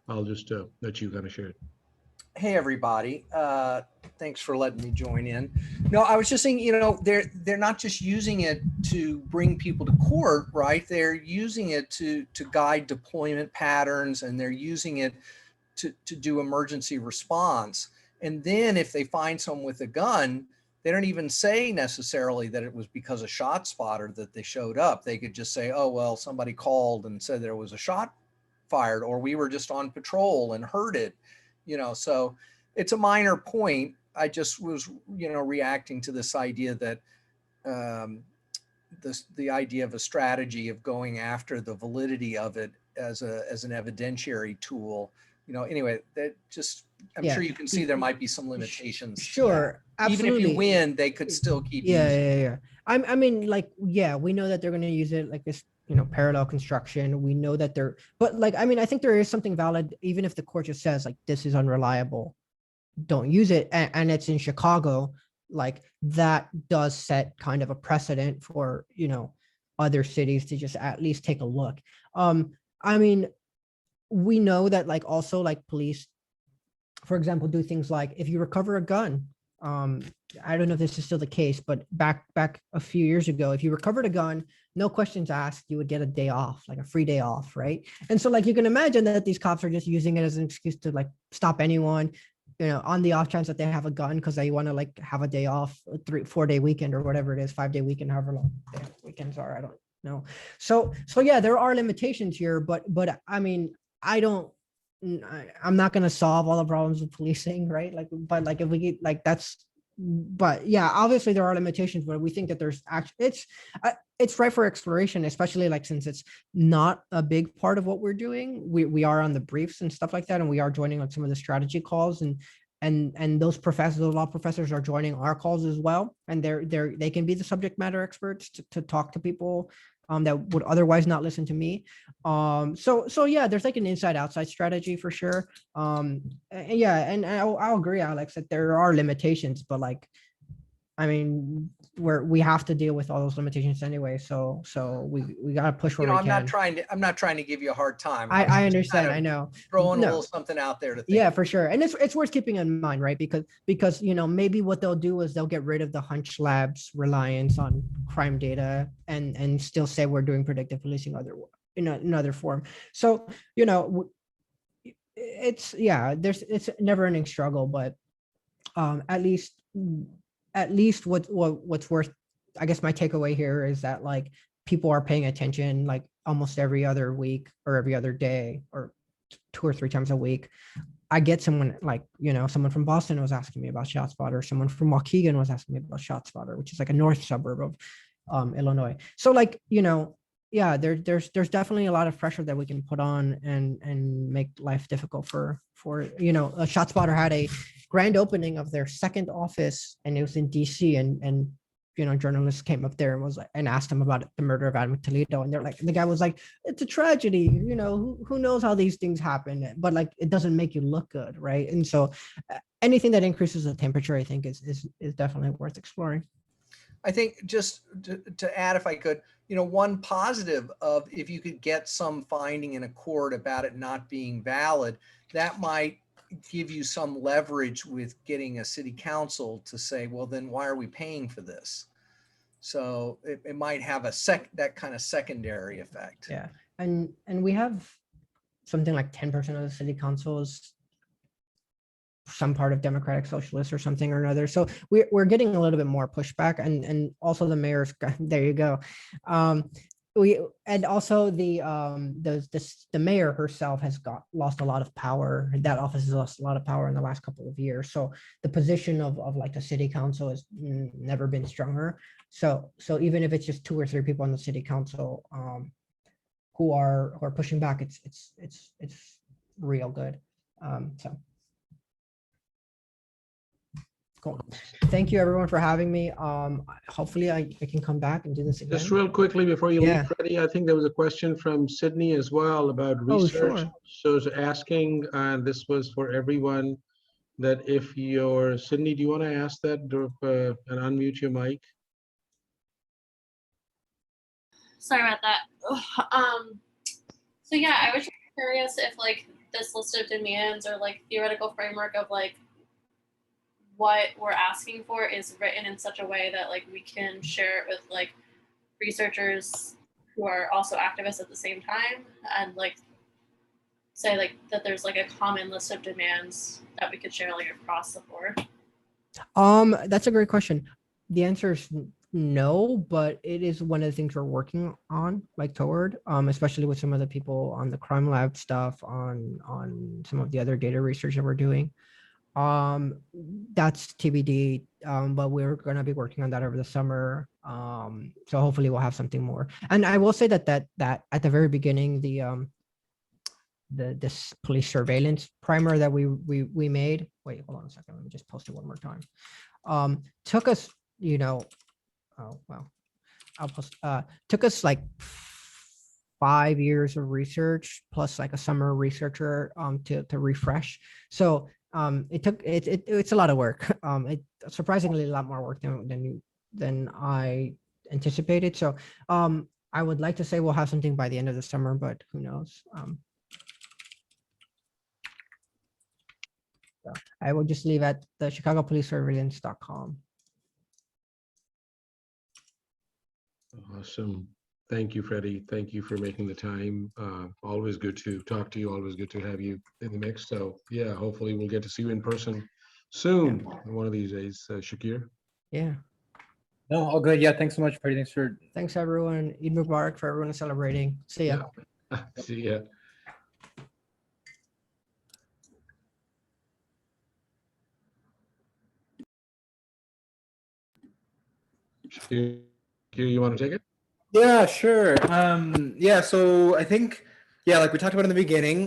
I'll just let you kind of share it. Hey, everybody. Thanks for letting me join in. No, I was just saying, they're not just using it to bring people to court, right? They're using it to guide deployment patterns, and they're using it to do emergency response. And then if they find someone with a gun, they don't even say necessarily that it was because of ShotSpotter that they showed up. They could just say, oh, well, somebody called and said there was a shot fired, or we were just on patrol and heard it. So it's a minor point. I just was, reacting to this idea that the idea of a strategy of going after the validity of it as an evidentiary tool. Anyway, that just, I'm sure you can see there might be some limitations. Sure, absolutely. Even if you win, they could still keep yeah using yeah yeah I mean, like, yeah, we know that they're going to use it like this, parallel construction. We know that but like, I mean, I think there is something valid, even if the court just says like this is unreliable, don't use it, and it's in Chicago. Like, that does set kind of a precedent for other cities to just at least take a look. I mean, we know that, like, also, like, police, for example, do things like, if you recover a gun, I don't know if this is still the case, but back a few years ago, if you recovered a gun, no questions asked, you would get a day off, like a free day off, right? And so, like, you can imagine that these cops are just using it as an excuse to, like, stop anyone, on the off chance that they have a gun, because they want to, like, have a day off, a 3-4 day weekend or whatever it is, 5-day weekend, however long their weekends are. I don't know. So yeah, there are limitations here, but I mean, I'm not going to solve all the problems with policing, right? Like, but like, if we get like, but yeah, obviously there are limitations, but we think that there's actually, it's right for exploration, especially like, since it's not a big part of what we're doing. We are on the briefs and stuff like that, and we are joining on some of the strategy calls, and those law professors are joining our calls as well, and they can be the subject matter experts to talk to people that would otherwise not listen to me. So yeah, there's like an inside outside strategy for sure. Yeah, and I'll agree, Alex, that there are limitations, but like, I mean, we have to deal with all those limitations anyway. So we gotta push where we I'm can. not trying to give you a hard time. I understand. I know. Throwing a little something out there to think. Yeah, for sure. And it's worth keeping in mind, right? Because maybe what they'll do is they'll get rid of the hunch labs reliance on crime data and still say we're doing predictive policing in another form. So, it's it's never ending struggle, but at least what's worth, I guess my takeaway here is that, like, people are paying attention, like, almost every other week or every other day or 2 or 3 times a week. I get someone like, someone from Boston was asking me about ShotSpotter. Someone from Waukegan was asking me about ShotSpotter, which is like a north suburb of Illinois. So, like, yeah, there's definitely a lot of pressure that we can put on and make life difficult for ShotSpotter had a grand opening of their second office, and it was in DC, and journalists came up there and asked him about the murder of Adam Toledo, and the guy was like, it's a tragedy, who knows how these things happen, but like, it doesn't make you look good, right? And so anything that increases the temperature, I think is definitely worth exploring. I think, just to add, if I could, one positive of, if you could get some finding in a court about it not being valid, that might give you some leverage with getting a city council to say, well, then why are we paying for this? So it might have that kind of secondary effect. Yeah. And we have something like 10% of the city council is some part of Democratic Socialists or something or another. So we're getting a little bit more pushback, and also the mayor's, there you go. And also the mayor herself has lost a lot of power. That office has lost a lot of power in the last couple of years. So the position of like the city council has never been stronger. So even if it's just 2 or 3 people on the city council who are pushing back, it's real good. So cool. Thank you everyone for having me. Hopefully I can come back and do this again. Just real quickly before you leave, Freddie, I think there was a question from Sydney as well about research. Sure. So it's asking, and this was for everyone, that if Sydney, do you want to ask that and unmute your mic? Sorry about that. So yeah, I was curious if like this list of demands or like theoretical framework of like what we're asking for is written in such a way that like we can share it with like researchers who are also activists at the same time, and like say like that there's like a common list of demands that we could share like across the board. That's a great question. The answer is no, but it is one of the things we're working on, like toward, especially with some of the people on the crime lab stuff, on some of the other data research that we're doing. That's TBD, but we're going to be working on that over the summer. So hopefully we'll have something more. And I will say that at the very beginning, this police surveillance primer that we made. Wait, hold on a second. Let me just post it one more time. Took us, oh well, I'll post. Took us like 5 years of research plus like a summer researcher to refresh. So it's a lot of work. It surprisingly a lot more work than I anticipated. So I would like to say we'll have something by the end of the summer, but who knows? So I will just leave at the chicagopolicesurveillance.com. Awesome. Thank you, Freddie. Thank you for making the time. Always good to talk to you. Always good to have you in the mix. So yeah, hopefully we'll get to see you in person soon, one of these days, Shakir. Yeah. No, all good. Yeah, thanks so much, Freddie. Thanks everyone. Eid Mubarak for everyone celebrating. See ya. Yeah. See ya. Shakir, you want to take it? Yeah, sure. Yeah, so I think, yeah, like we talked about in the beginning,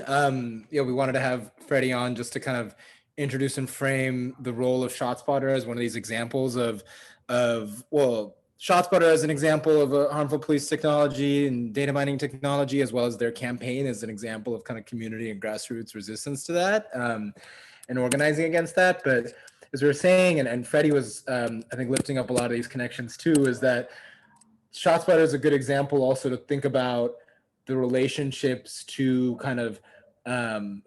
we wanted to have Freddie on just to kind of introduce and frame the role of ShotSpotter as one of these examples of ShotSpotter as an example of a harmful police technology and data mining technology, as well as their campaign as an example of kind of community and grassroots resistance to that and organizing against that. But as we were saying, and Freddie was, I think, lifting up a lot of these connections too, is that ShotSpotter is a good example also to think about the relationships to kind of,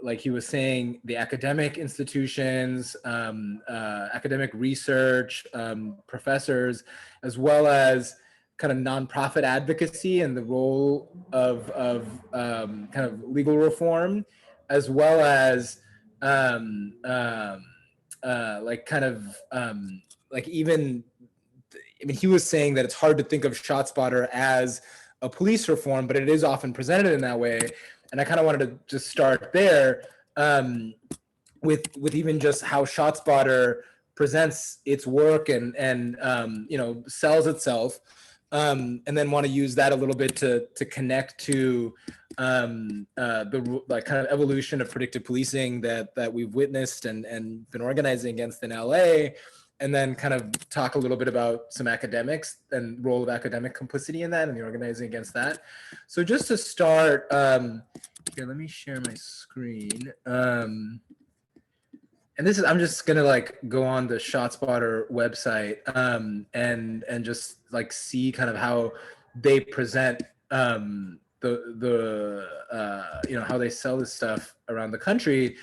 like he was saying, the academic institutions, academic research, professors, as well as kind of nonprofit advocacy and the role of kind of legal reform, as well as like kind of like even, I mean, he was saying that it's hard to think of ShotSpotter as a police reform, but it is often presented in that way. And I kind of wanted to just start there with even just how ShotSpotter presents its work and sells itself, and then want to use that a little bit to connect to the like kind of evolution of predictive policing that we've witnessed and been organizing against in LA. And then kind of talk a little bit about some academics and role of academic complicity in that and the organizing against that. So just to start, here, let me share my screen. And this is, I'm just gonna like go on the ShotSpotter website and just like see kind of how they present how they sell this stuff around the country.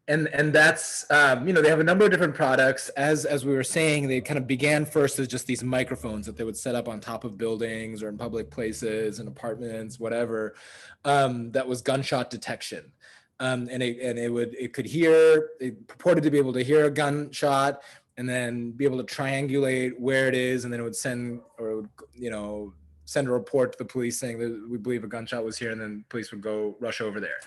And that's, they have a number of different products. As we were saying, they kind of began first as just these microphones that they would set up on top of buildings or in public places and apartments, whatever, that was gunshot detection. And it purported to be able to hear a gunshot and then be able to triangulate where it is. And then it would send a report to the police saying that we believe a gunshot was here, and then police would go rush over there.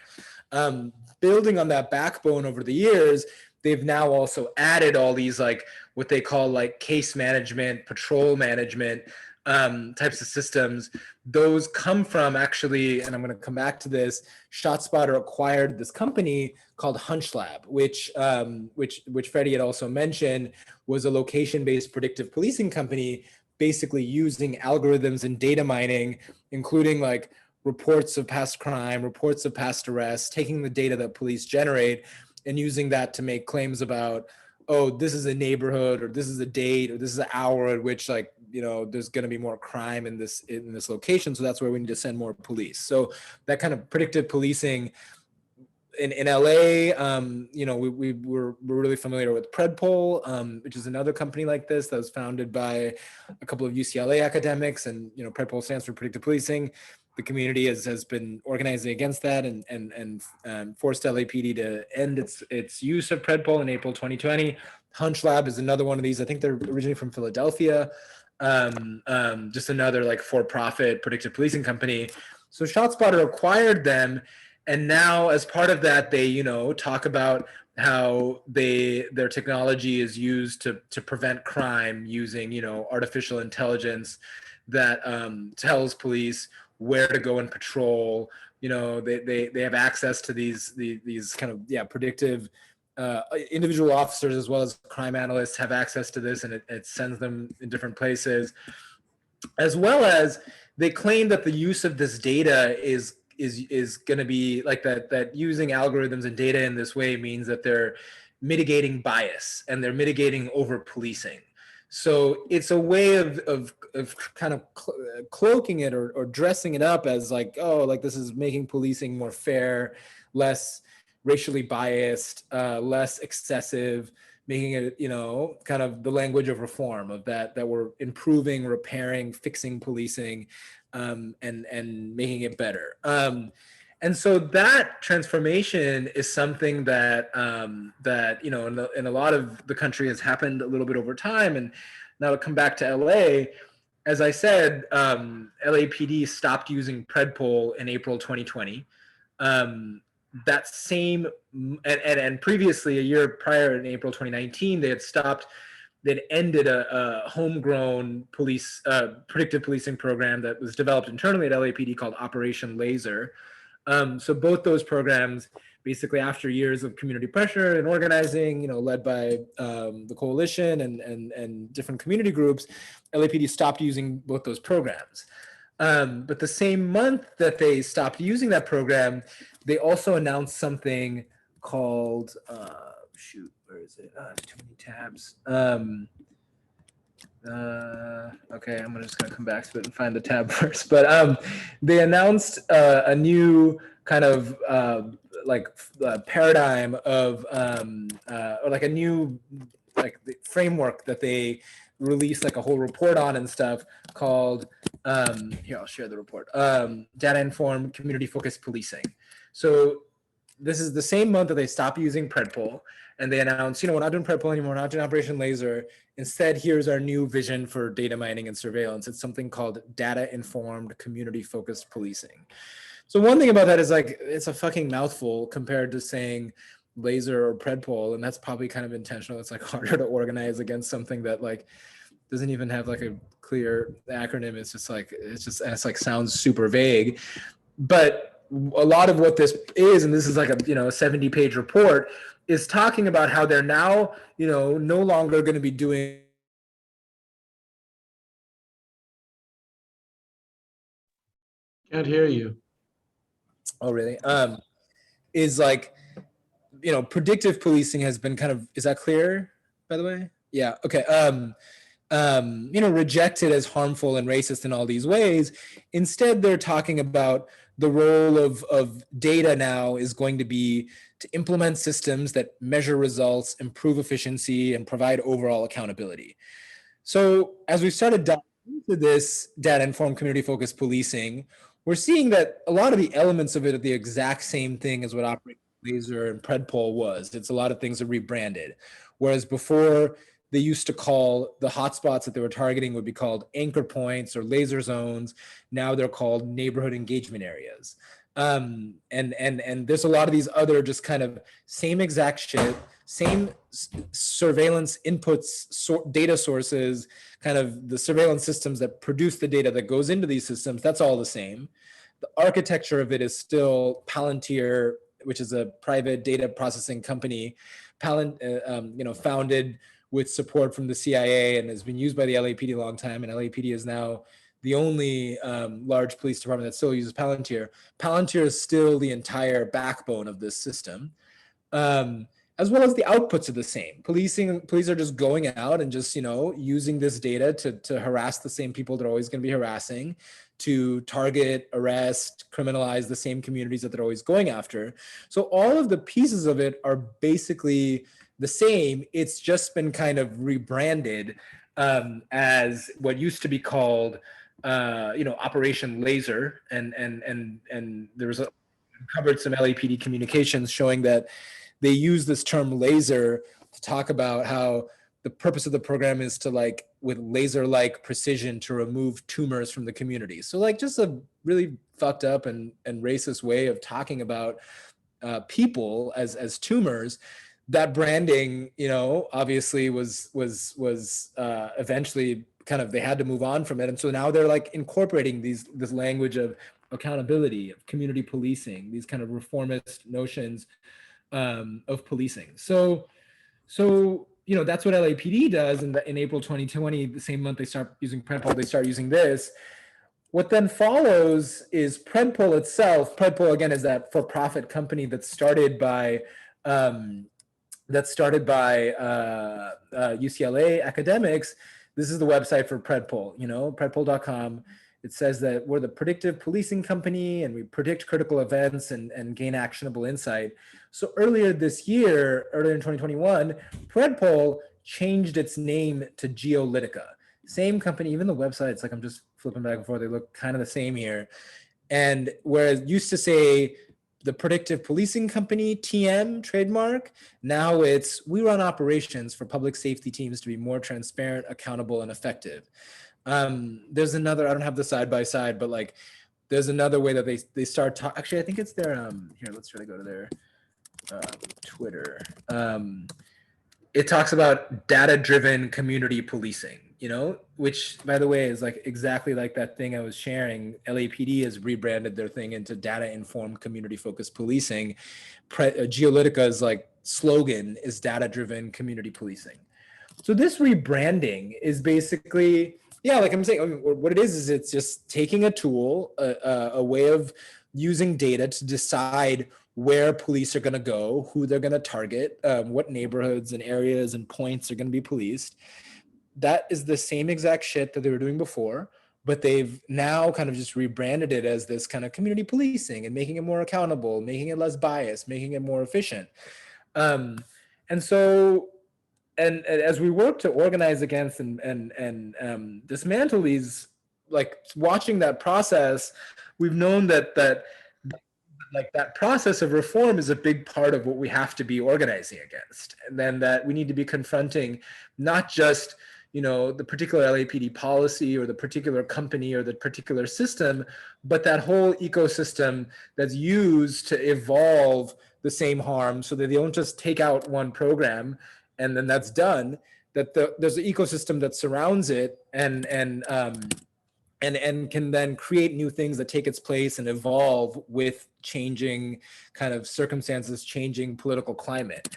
Building on that backbone over the years, they've now also added all these like what they call like case management, patrol management types of systems. Those come from actually, and I'm going to come back to this, ShotSpotter acquired this company called HunchLab, which Freddie had also mentioned was a location-based predictive policing company, basically using algorithms and data mining, including like reports of past crime, reports of past arrests, taking the data that police generate and using that to make claims about, oh, this is a neighborhood, or this is a date, or this is an hour at which there's going to be more crime in this location. So that's where we need to send more police. So that kind of predictive policing in LA, we're really familiar with Predpol, which is another company like this that was founded by a couple of UCLA academics, and Predpol stands for predictive policing. The community has been organizing against that and forced LAPD to end its use of Predpol in April 2020. HunchLab is another one of these. I think they're originally from Philadelphia. Just another like for-profit predictive policing company. So ShotSpotter acquired them. And now as part of that, they, talk about how their technology is used to prevent crime using, you know, artificial intelligence that tells police where to go and patrol. You know, they have access to these kind of predictive individual officers as well as crime analysts have access to this, and it sends them in different places, as well as they claim that the use of this data is going to be like that using algorithms and data in this way means that they're mitigating bias and they're mitigating over policing. So it's a way of kind of cloaking it or dressing it up as like, oh, like this is making policing more fair, less racially biased, less excessive, making it, you know, kind of the language of reform, of that we're improving, repairing, fixing policing, and making it better. And so that transformation is something that that, you know, in a lot of the country has happened a little bit over time. And now to come back to LA, as I said, LAPD stopped using Predpol in April 2020. That same, and previously, a year prior in April 2019, they'd ended a homegrown police predictive policing program that was developed internally at LAPD called Operation Laser. So both those programs, basically after years of community pressure and organizing, you know, led by the coalition and different community groups, LAPD stopped using both those programs. But the same month that they stopped using that program, they also announced something called, where is it? Too many tabs. Okay, I'm just gonna come back to it and find the tab first. But they announced a new kind of paradigm of, or like a new the framework that they released like a whole report on and stuff called, here, I'll share the report, data-informed community-focused policing. So this is the same month that they stopped using Predpol, and they announced, you know, we're not doing Predpol anymore, we're not doing Operation Laser. Instead, here's our new vision for data mining and surveillance. It's something called data-informed community-focused policing. So one thing about that is like, it's a fucking mouthful compared to saying Laser or Predpol, and that's probably kind of intentional. It's like harder to organize against something that like doesn't even have like a clear acronym. It's just like, it's like sounds super vague. But a lot of what this is, and this is like a, you know, a 70-page report, is talking about how they're now, you know, no longer going to be doing. Can't hear you. Oh, really? Is like, you know, predictive policing has been kind of, is that clear, by the way? Yeah, okay. You know, rejected as harmful and racist in all these ways. Instead, they're talking about the role of data now is going to be to implement systems that measure results, improve efficiency, and provide overall accountability. So as we started diving into this data-informed community-focused policing, we're seeing that a lot of the elements of it are the exact same thing as what Operation Laser and Predpol was. It's a lot of things are rebranded. Whereas before, they used to call the hotspots that they were targeting would be called anchor points or laser zones. Now they're called neighborhood engagement areas. And there's a lot of these other just kind of same exact shit, same surveillance inputs, data sources, kind of the surveillance systems that produce the data that goes into these systems. That's all the same. The architecture of it is still Palantir, which is a private data processing company, you know, founded with support from the CIA and has been used by the LAPD a long time. And LAPD is now the only large police department that still uses Palantir. Palantir is still the entire backbone of this system, as well as the outputs are the same. Police are just going out and just, you know, using this data to harass the same people they're always going to be harassing, to target, arrest, criminalize the same communities that they're always going after. So all of the pieces of it are basically the same. It's just been kind of rebranded as what used to be called, you know, Operation Laser, and there was covered some LAPD communications showing that they use this term laser to talk about how the purpose of the program is to, like, with laser-like precision, to remove tumors from the community. So like just a really fucked up and racist way of talking about people as tumors that branding, obviously was eventually kind of, they had to move on from it. And so now they're like incorporating this language of accountability, of community policing, these kind of reformist notions of policing. So that's what LAPD does. And in April 2020, the same month they start using Predpol, they start using this. What then follows is Predpol itself. Predpol, again, is that for-profit company that's started by UCLA academics. This is the website for Predpol, predpol.com. It says that we're the predictive policing company and we predict critical events and gain actionable insight. So earlier this year, earlier in 2021, Predpol changed its name to Geolytica. Same company, even the websites, like I'm just flipping back and forth, they look kind of the same here. And whereas it used to say the Predictive Policing Company, TM trademark, now it's we run operations for public safety teams to be more transparent, accountable, and effective. There's another, I don't have the side by side, but like there's another way that they start actually, I think it's their, here, let's try to go to their Twitter. It talks about data-driven community policing, which by the way is like exactly like that thing I was sharing. LAPD has rebranded their thing into data-informed community-focused policing. Geolitica's like slogan is data-driven community policing. So this rebranding is basically, like I'm saying, what it is it's just taking a tool, a way of using data to decide where police are going to go, who they're going to target, what neighborhoods and areas and points are going to be policed. That is the same exact shit that they were doing before, but they've now kind of just rebranded it as this kind of community policing and making it more accountable, making it less biased, making it more efficient. And as we work to organize against and dismantle these, like watching that process, we've known that process of reform is a big part of what we have to be organizing against. And then that we need to be confronting not just, the particular LAPD policy or the particular company or the particular system, but that whole ecosystem that's used to evolve the same harm so that they don't just take out one program and then that's done, that there's an ecosystem that surrounds it and can then create new things that take its place and evolve with changing kind of circumstances, changing political climate.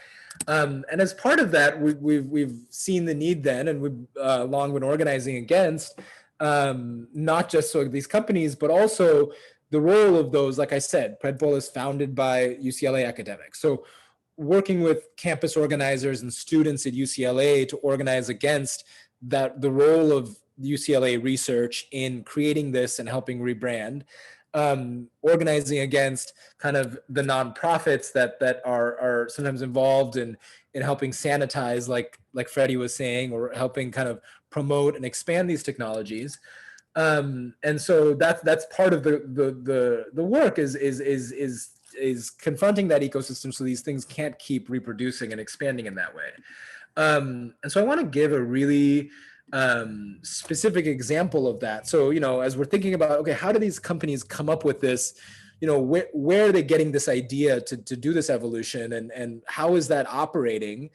And as part of that, we've seen the need then, and we've long been organizing against not just so these companies, but also the role of those. Like I said, Predpol is founded by UCLA academics. So working with campus organizers and students at UCLA to organize against that, the role of UCLA research in creating this and helping rebrand, organizing against kind of the nonprofits that are sometimes involved in helping sanitize, like Freddy was saying, or helping kind of promote and expand these technologies. And so that's part of the work is confronting that ecosystem so these things can't keep reproducing and expanding in that way. And so I want to give a really specific example of that. So, as we're thinking about, okay, how do these companies come up with this, where are they getting this idea to do this evolution, and how is that operating?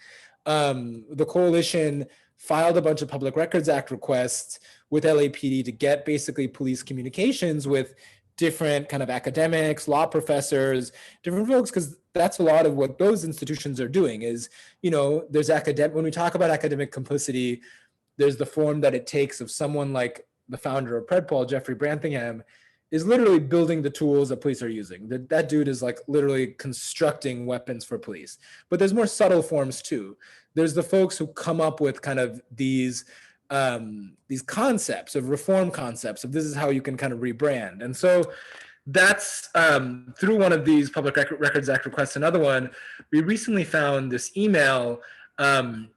The coalition filed a bunch of Public Records Act requests with LAPD to get basically police communications with different kind of academics, law professors, different folks, because that's a lot of what those institutions are doing is, there's when we talk about academic complicity, there's the form that it takes of someone like the founder of Predpol, Jeffrey Brantingham, is literally building the tools that police are using. That dude is like literally constructing weapons for police. But there's more subtle forms too. There's the folks who come up with kind of these concepts of reform concepts of this is how you can kind of rebrand. And so that's through one of these Public Records Act requests. Another one, we recently found this email from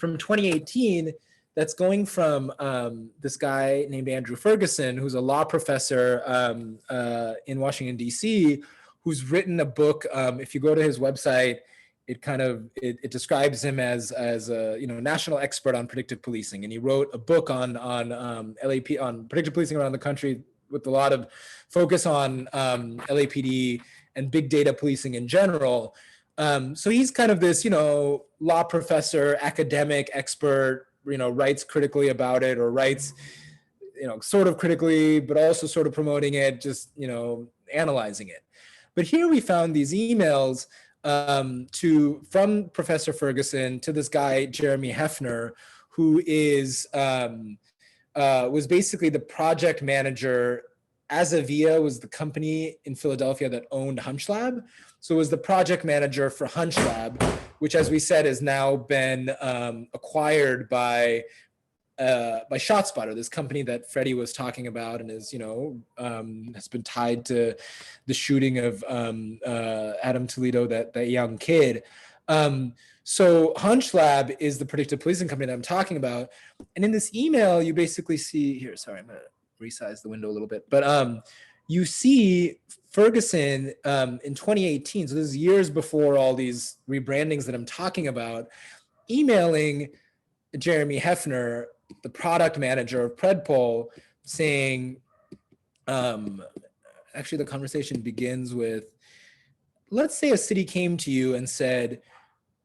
2018 that's going from this guy named Andrew Ferguson, who's a law professor in Washington, D.C., who's written a book. If you go to his website, it describes him as a national expert on predictive policing, and he wrote a book on LAP on predictive policing around the country with a lot of focus on LAPD and big data policing in general. So he's kind of this, law professor, academic expert, writes critically about it, or writes, sort of critically, but also sort of promoting it, just, analyzing it. But here we found these emails from Professor Ferguson to this guy, Jeremy Hefner, who was basically the project manager. Azavia was the company in Philadelphia that owned HunchLab. So it was the project manager for HunchLab, which, as we said, has now been acquired by ShotSpotter, this company that Freddy was talking about, and is, has been tied to the shooting of Adam Toledo, that young kid. So HunchLab is the predictive policing company that I'm talking about. And in this email, you basically see here, sorry, I'm gonna resize the window a little bit, but you see Ferguson in 2018, so this is years before all these rebrandings that I'm talking about, emailing Jeremy Hefner, the product manager of Predpol, saying, actually the conversation begins with, let's say a city came to you and said,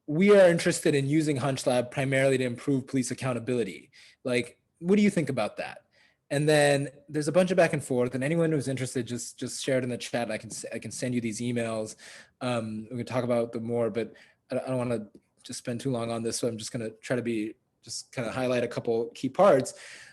we are interested in using HunchLab primarily to improve police accountability. Like, what do you think about that? And then there's a bunch of back and forth, and anyone who's interested, just share it in the chat. I can send you these emails. We can talk about them more, but I don't want to just spend too long on this. So I'm just going to try to just kind of highlight a couple key parts,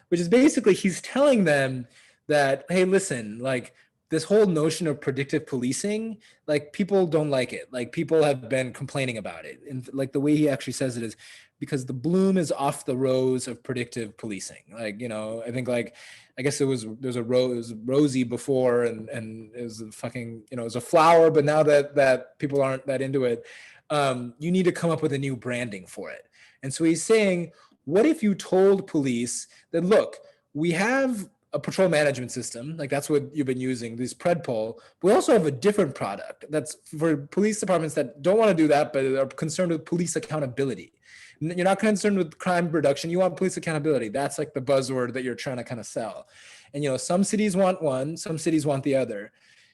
which is basically he's telling them that, hey, listen, like, this whole notion of predictive policing, like, people don't like it. Like, people have been complaining about it. And like the way he actually says it is because the bloom is off the rose of predictive policing. Like, I think, like, I guess it was rosy before, and it was a fucking, it was a flower, but now that people aren't that into it, you need to come up with a new branding for it. And so he's saying, what if you told police that, look, we have a patrol management system, like that's what you've been using, this Predpol. We also have a different product that's for police departments that don't want to do that, but are concerned with police accountability. You're not concerned with crime reduction. You want police accountability. That's like the buzzword that you're trying to kind of sell. And, some cities want one, some cities want the other.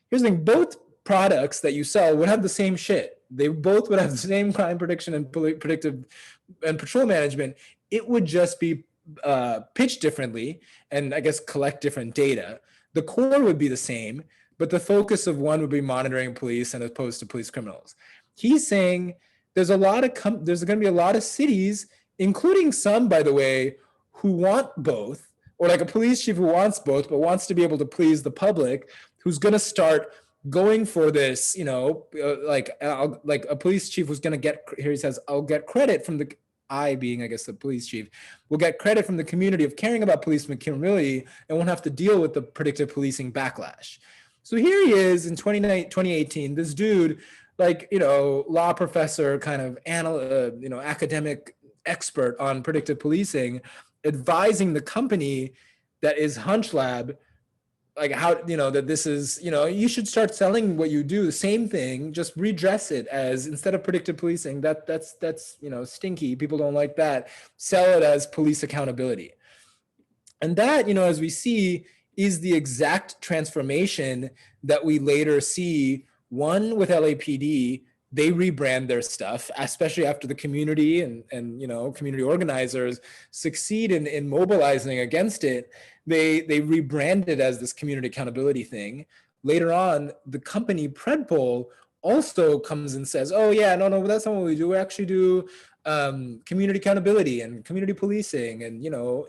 Here's the thing, both products that you sell would have the same shit. They both would have the same crime prediction and predictive and patrol management. It would just be pitched differently, and I guess collect different data. The core would be the same, but the focus of one would be monitoring police and opposed to police criminals. He's saying there's going to be a lot of cities, including some, by the way, who want both, or like a police chief who wants both, but wants to be able to please the public, who's going to start going for this, like a police chief who's going to get, here he says, I'll get credit from I being, I guess, the police chief, will get credit from the community of caring about police accountability and won't have to deal with the predictive policing backlash. So here he is in 2018, this dude, like, law professor, kind of academic expert on predictive policing, advising the company that is HunchLab, like how, that this is, you should start selling what you do, the same thing, just redress it as, instead of predictive policing, that's stinky, people don't like that, sell it as police accountability. And that, as we see, is the exact transformation that we later see, one with LAPD. They rebrand their stuff, especially after the community and community organizers succeed in mobilizing against it. They rebrand it as this community accountability thing. Later on, the company Predpol also comes and says, oh yeah, no, that's not what we do. We actually do community accountability and community policing, and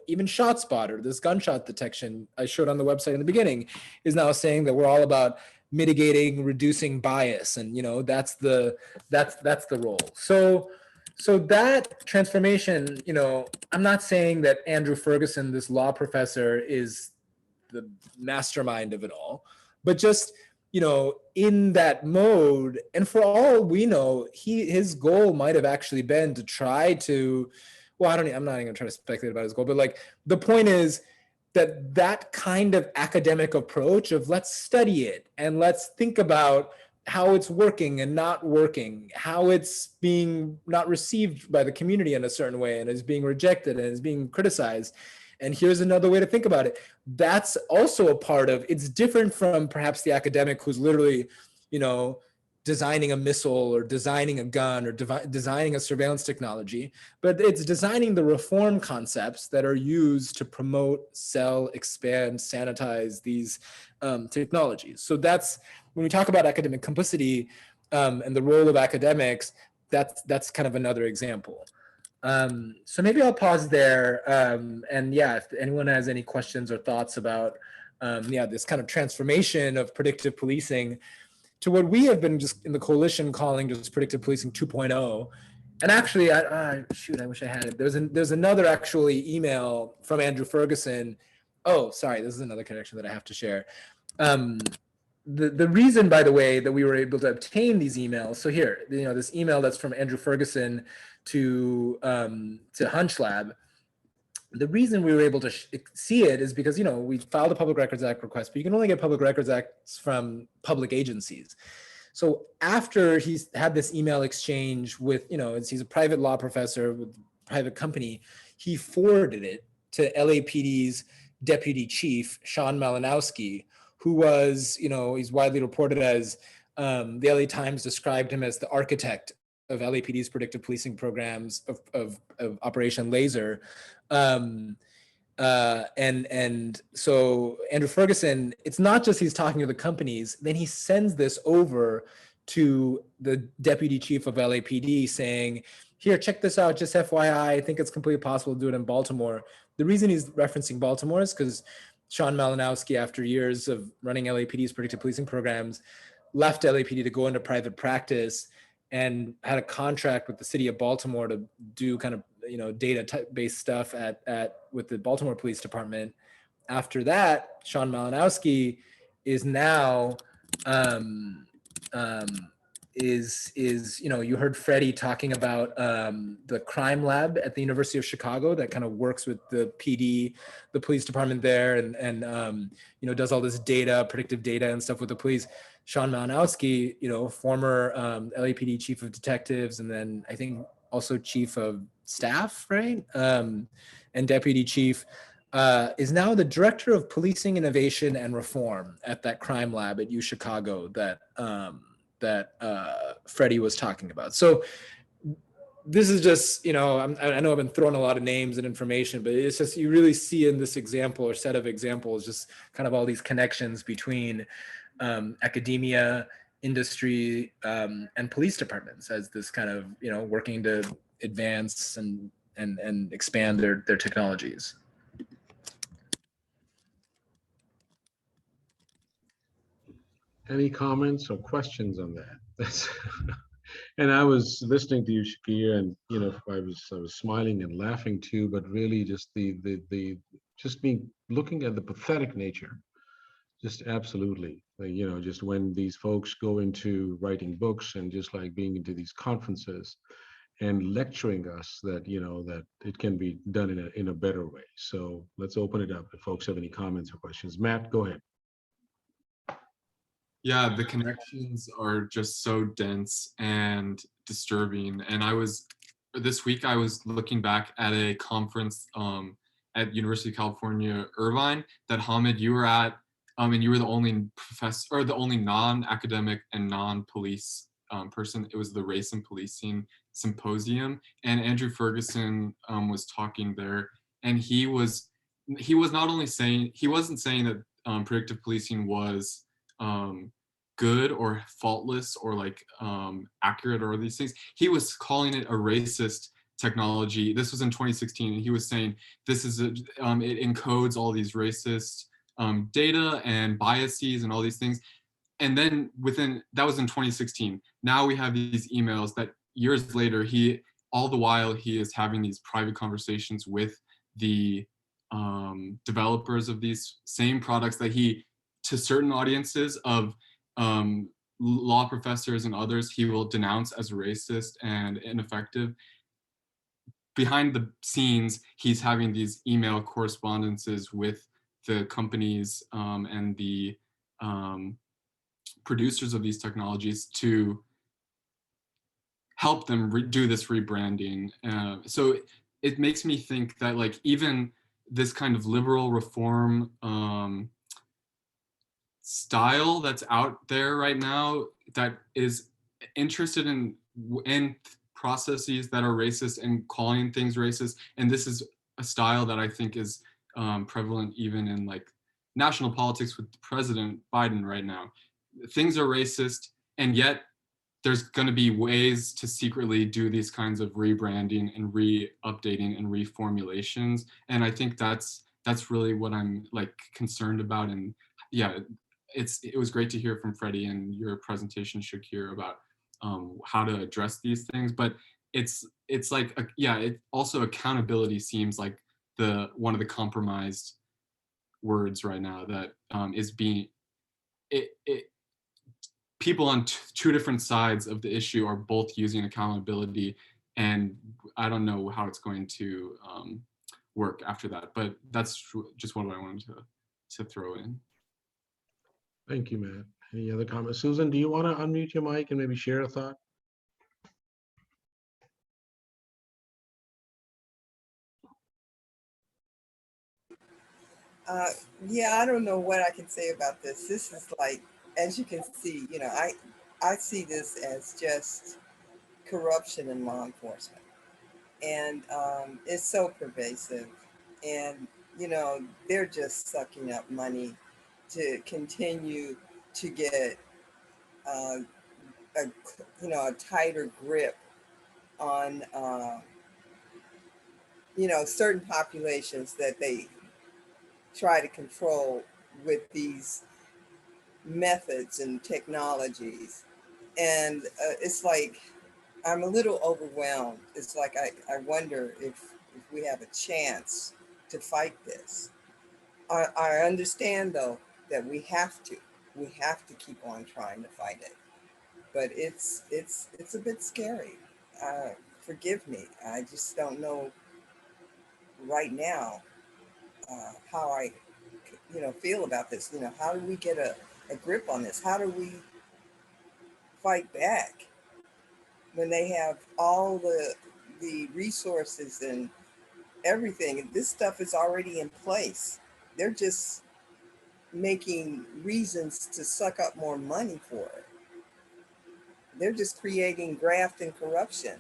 even ShotSpotter, this gunshot detection I showed on the website in the beginning, is now saying that we're all about mitigating, reducing bias, and that's the role. So that transformation, I'm not saying that Andrew Ferguson, this law professor, is the mastermind of it all, but just in that mode, and for all we know, his goal might have actually been to try to, I'm not even gonna try to speculate about his goal, but like the point is that kind of academic approach of let's study it and let's think about how it's working and not working, how it's being not received by the community in a certain way and is being rejected and is being criticized. And here's another way to think about it. That's also a part of, it's different from perhaps the academic who's literally, designing a missile or designing a gun or designing a surveillance technology, but it's designing the reform concepts that are used to promote, sell, expand, sanitize these technologies. So that's, when we talk about academic complicity and the role of academics, that's kind of another example. So maybe I'll pause there. And yeah, if anyone has any questions or thoughts about this kind of transformation of predictive policing to what we have been just in the coalition calling just predictive policing 2.0. And actually, shoot, I wish I had it. There's another actually email from Andrew Ferguson. Oh, sorry, this is another connection that I have to share. The reason, by the way, that we were able to obtain these emails. So here, this email that's from Andrew Ferguson to Hunch Lab. The reason we were able to see it is because, we filed a Public Records Act request, but you can only get Public Records Acts from public agencies. So after he's had this email exchange with, he's a private law professor with a private company, he forwarded it to LAPD's deputy chief, Sean Malinowski, who was, he's widely reported as, the LA Times described him as the architect of LAPD's predictive policing programs of Operation Laser. And so Andrew Ferguson, it's not just he's talking to the companies, then he sends this over to the deputy chief of LAPD saying, here, check this out, just FYI, I think it's completely possible to do it in Baltimore. The reason he's referencing Baltimore is because Sean Malinowski, after years of running LAPD's predictive policing programs, left LAPD to go into private practice and had a contract with the city of Baltimore to do kind of data-based stuff with the Baltimore Police Department. After that, Sean Malinowski is now you heard Freddy talking about the crime lab at the University of Chicago that kind of works with the PD, the police department there, and does all this data, predictive data and stuff with the police. Sean Malinowski, former LAPD chief of detectives, and then I think also chief of staff, right? And deputy chief, is now the director of policing innovation and reform at that crime lab at U Chicago that Freddy was talking about. So this is just, I know I've been throwing a lot of names and information, but it's just, you really see in this example or set of examples, just kind of all these connections between academia, industry, and police departments as this kind of, working to advance and expand their technologies. Any comments or questions on that? That's and I was listening to you, Shakir, and I was smiling and laughing too, but really just looking at the pathetic nature. Just absolutely, just when these folks go into writing books and just like being into these conferences and lecturing us that, that it can be done in a better way. So let's open it up if folks have any comments or questions. Matt, go ahead. Yeah, the connections are just so dense and disturbing. And this week I was looking back at a conference at University of California, Irvine, that Hamid, you were at, and you were the only professor, or the only non-academic and non-police person. It was the Race and Policing Symposium, and Andrew Ferguson was talking there, and he was not only saying, he wasn't saying that predictive policing was good or faultless or like accurate or these things. He was calling it a racist technology. This was in 2016, and he was saying this is it encodes all these racist data and biases and all these things. And then that was in 2016. Now we have these emails that years later, all the while he is having these private conversations with the developers of these same products that to certain audiences of law professors and others, he will denounce as racist and ineffective. Behind the scenes, he's having these email correspondences with the companies and the producers of these technologies to help them do this rebranding. So it makes me think that like even this kind of liberal reform style that's out there right now, that is interested in processes that are racist and calling things racist. And this is a style that I think is prevalent even in like national politics with President Biden right now. Things are racist, and yet there's going to be ways to secretly do these kinds of rebranding and re-updating and reformulations. And I think that's really what I'm like concerned about. And yeah, it was great to hear from Freddie, and your presentation, Shakir, about how to address these things. But it's like it also accountability seems like one of the compromised words right now that is being people on two different sides of the issue are both using accountability, and I don't know how it's going to work after that. But that's just what I wanted to throw in. Thank you, Matt. Any other comments? Susan, do you want to unmute your mic and maybe share a thought? Yeah, I don't know what I can say about this. This is like, as you can see, you know, I see this as just corruption in law enforcement, and it's so pervasive, and you know, they're just sucking up money to continue to get a tighter grip on certain populations that they try to control with these methods and technologies. And it's like, I'm a little overwhelmed. It's like, I wonder if we have a chance to fight this. I understand though that we have to keep on trying to fight it, but it's a bit scary. Forgive me. I just don't know right now how I feel about this. You know, how do we get a grip on this? How do we fight back when they have all the resources and everything? This stuff is already in place. They're just making reasons to suck up more money for it. They're just creating graft and corruption,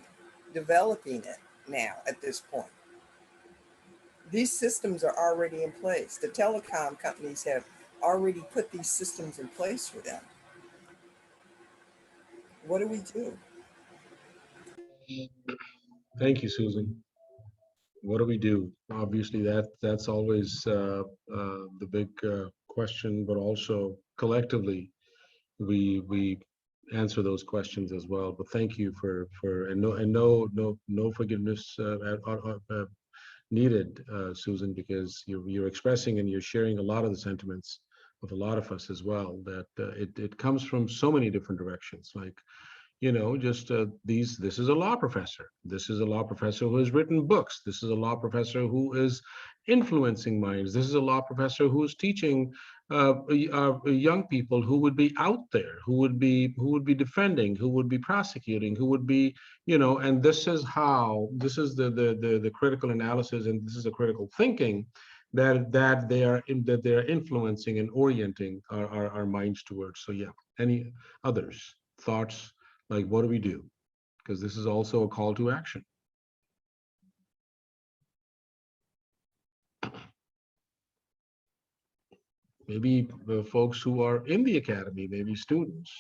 developing it now at this point. These systems are already in place. The telecom companies have already put these systems in place for them. What do we do? Thank you, Susan. What do we do? Obviously, that's always the big question, but also collectively, we answer those questions as well. But thank you for no forgiveness needed, Susan, because you're expressing and you're sharing a lot of the sentiments of a lot of us as well. That it comes from so many different directions, like. Just this is a law professor. This is a law professor who has written books. This is a law professor who is influencing minds. This is a law professor who is teaching young people who would be out there, who would be defending, who would be prosecuting, who would be, and this is the critical analysis, and this is the critical thinking that they are influencing and orienting our minds towards. So yeah, any others thoughts? Like, what do we do? Because this is also a call to action. Maybe the folks who are in the academy, maybe students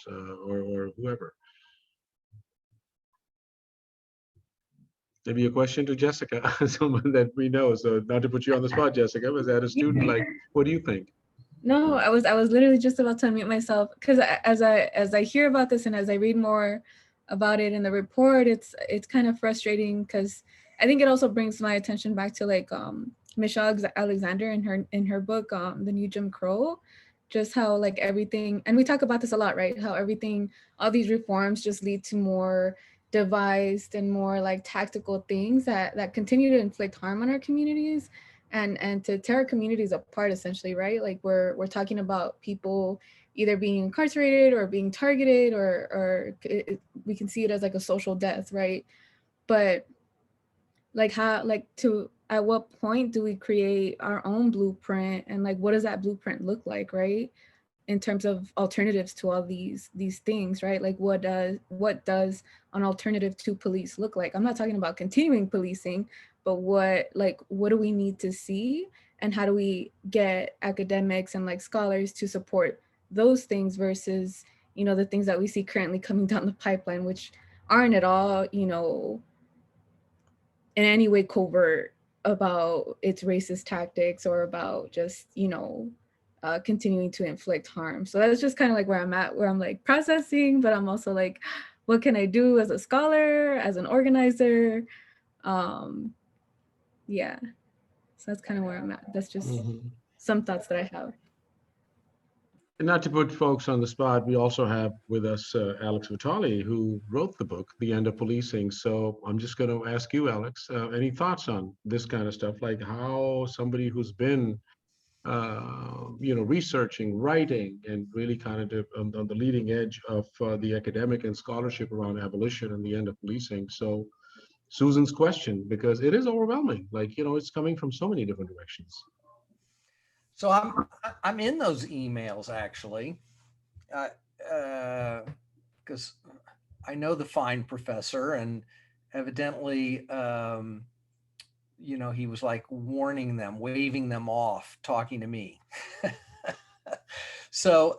or whoever. Maybe a question to Jessica, someone that we know. So not to put you on the spot, Jessica, was that a student? Like, what do you think? No, I was literally just about to unmute myself, because as I hear about this and as I read more about it in the report, it's kind of frustrating, because I think it also brings my attention back to like Michelle Alexander in her book The New Jim Crow, just how like everything, and we talk about this a lot, right? How everything, all these reforms just lead to more devised and more like tactical things that continue to inflict harm on our communities. And to tear our communities apart, essentially, right? Like we're talking about people either being incarcerated or being targeted, or we can see it as like a social death, right? But like at what point do we create our own blueprint, and like what does that blueprint look like, right? in terms of alternatives to all these things, right? Like what does an alternative to police look like? I'm not talking about continuing policing, but what do we need to see, and how do we get academics and like scholars to support those things versus, you know, the things that we see currently coming down the pipeline, which aren't at all, you know, in any way covert about its racist tactics or about just, you know, continuing to inflict harm. So that's just kind of like where I'm at, where I'm like processing, but I'm also like, what can I do as a scholar, as an organizer? Yeah, so that's kind of where I'm at. That's just some thoughts that I have. And not to put folks on the spot, we also have with us Alex Vitale, who wrote the book, The End of Policing. So I'm just going to ask you, Alex, any thoughts on this kind of stuff, like how somebody who's been, you know, researching, writing, and really kind of on the leading edge of the academic and scholarship around abolition and the end of policing. So Susan's question, because it is overwhelming, like, you know, it's coming from so many different directions. So I'm in those emails actually, because I know the fine professor, and evidently, you know, he was like warning them, waving them off, talking to me. So,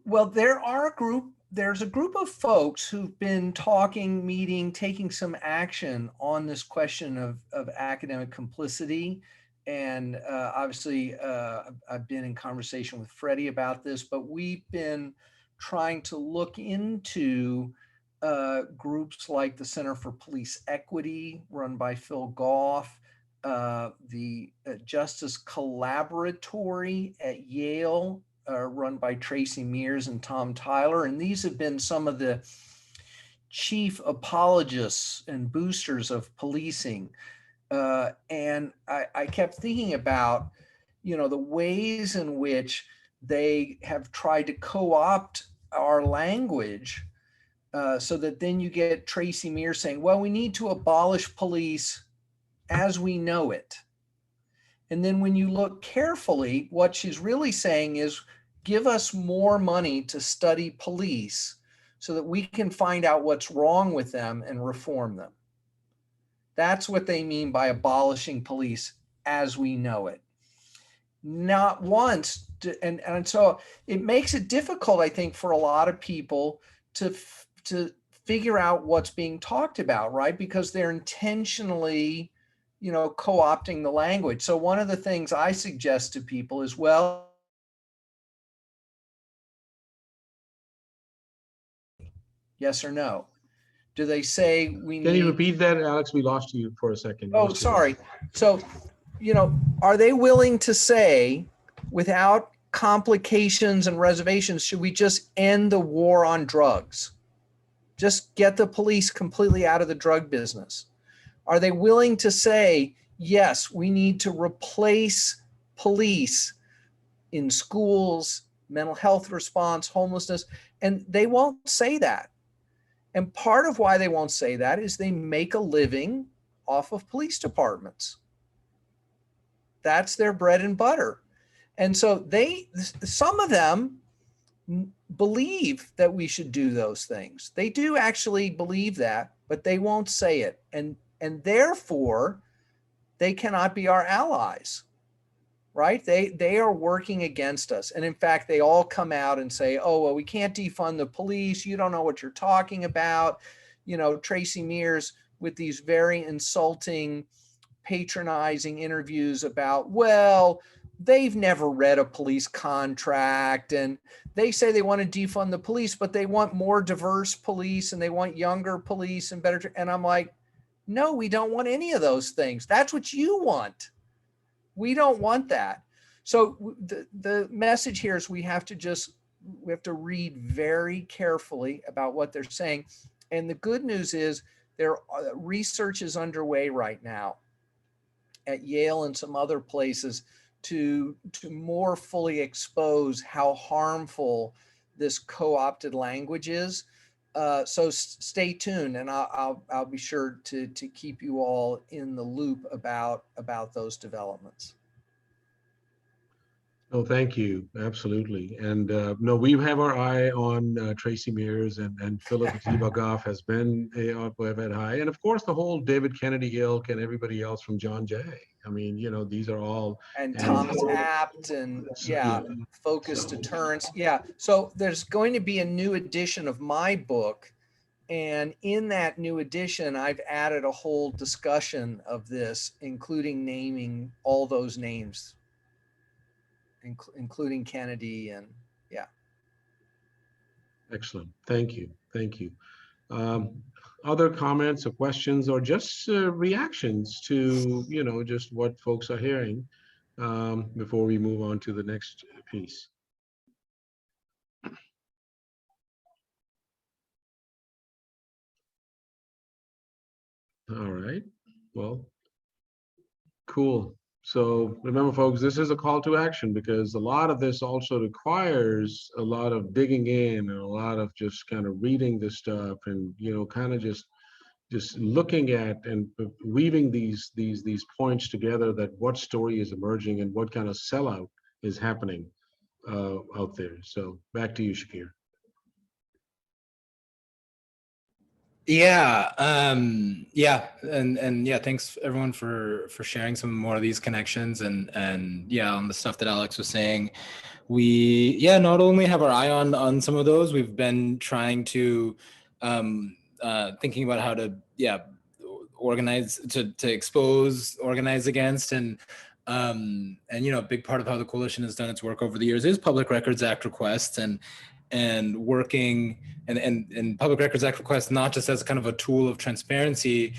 well, there's a group of folks who've been talking, meeting, taking some action on this question of academic complicity. And obviously, I've been in conversation with Freddy about this, but we've been trying to look into groups like the Center for Police Equity, run by Phil Goff, the Justice Collaboratory at Yale, run by Tracy Mears and Tom Tyler. And these have been some of the chief apologists and boosters of policing. And I kept thinking about, you know, the ways in which they have tried to co-opt our language so that then you get Tracy Mears saying, well, we need to abolish police as we know it. And then when you look carefully, what she's really saying is, give us more money to study police so that we can find out what's wrong with them and reform them. That's what they mean by abolishing police as we know it. Not once, and so it makes it difficult, I think, for a lot of people to figure out what's being talked about, right? Because they're intentionally, you know, co-opting the language. So one of the things I suggest to people is, well, yes or no? Do they say we need... Can you repeat that, Alex? We lost you for a second. Oh, sorry. So, you know, are they willing to say, without complications and reservations, should we just end the war on drugs? Just get the police completely out of the drug business. Are they willing to say, yes, we need to replace police in schools, mental health response, homelessness? And they won't say that. And part of why they won't say that is they make a living off of police departments. That's their bread and butter. And so some of them believe that we should do those things. They do actually believe that, but they won't say it. And therefore, they cannot be our allies, right? They are working against us. And in fact, they all come out and say, oh, well, we can't defund the police. You don't know what you're talking about. You know, Tracy Mears with these very insulting, patronizing interviews about, well, they've never read a police contract, and they say they want to defund the police, but they want more diverse police and they want younger police and better. And I'm like, no, we don't want any of those things. That's what you want. We don't want that. So the message here is we have to read very carefully about what they're saying. And the good news is research is underway right now at Yale and some other places to more fully expose how harmful this co-opted language is. So stay tuned, and I'll be sure to keep you all in the loop about those developments. Oh, thank you. Absolutely. And no, we have our eye on Tracy Mears and Philip Atiba-Goff has been have had high. And of course, the whole David Kennedy ilk and everybody else from John Jay. I mean, you know, these are all. And Thomas Apt and yeah, Focus So- Deterrence. Yeah. So there's going to be a new edition of my book. And in that new edition, I've added a whole discussion of this, including naming all those names, including Kennedy and yeah. Excellent. Thank you. Thank you. Other comments or questions or just reactions to, you know, just what folks are hearing before we move on to the next piece? All right. Well, cool. So remember, folks, this is a call to action because a lot of this also requires a lot of digging in and a lot of just kind of reading this stuff and, you know, kind of just looking at and weaving these points together, that what story is emerging and what kind of sellout is happening out there. So back to you, Shakir. Yeah, yeah, and yeah, thanks everyone for sharing some more of these connections and yeah, on the stuff that Alex was saying. We not only have our eye on some of those, we've been trying to thinking about how to organize to expose, organize against, and you know, a big part of how the coalition has done its work over the years is Public Records Act requests and working and Public Records Act requests not just as kind of a tool of transparency,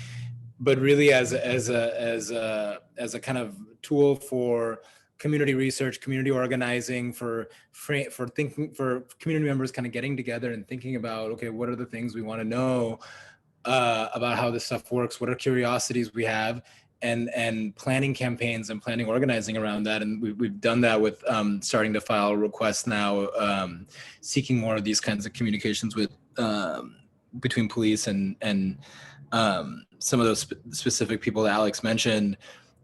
but really as a kind of tool for community research, community organizing, for community members kind of getting together and thinking about, okay, what are the things we want to know about how this stuff works? What are curiosities we have? And planning campaigns and planning organizing around that. And we've done that with starting to file requests now, seeking more of these kinds of communications with between police and some of those specific people that Alex mentioned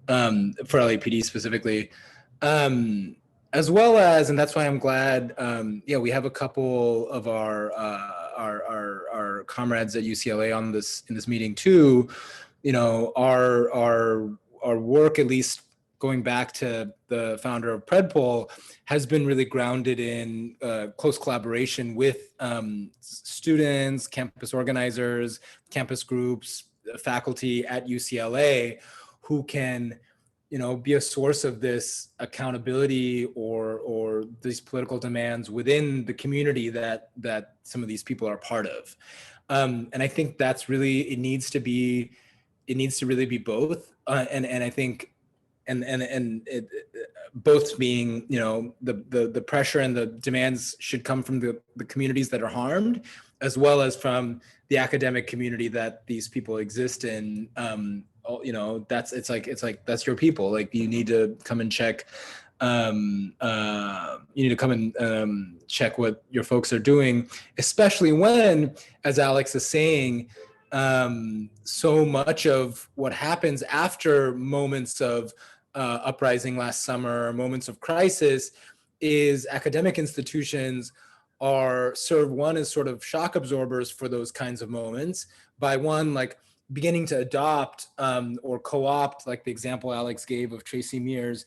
for LAPD specifically, as well as, and that's why I'm glad, we have a couple of our comrades at UCLA in this meeting too. You know, our work, at least going back to the founder of Predpol, has been really grounded in close collaboration with students, campus organizers, campus groups, faculty at UCLA, who can, you know, be a source of this accountability or these political demands within the community that some of these people are part of. And I think that's really, it needs to really be both. And I think, both being, you know, the pressure and the demands should come from the communities that are harmed, as well as from the academic community that these people exist in. You know, it's like that's your people. Like, you need to come and check. Check what your folks are doing, especially when, as Alex is saying, so much of what happens after moments of uprising last summer, moments of crisis, is academic institutions serve one as sort of shock absorbers for those kinds of moments by like beginning to adopt or co-opt, like the example Alex gave of Tracy Mears,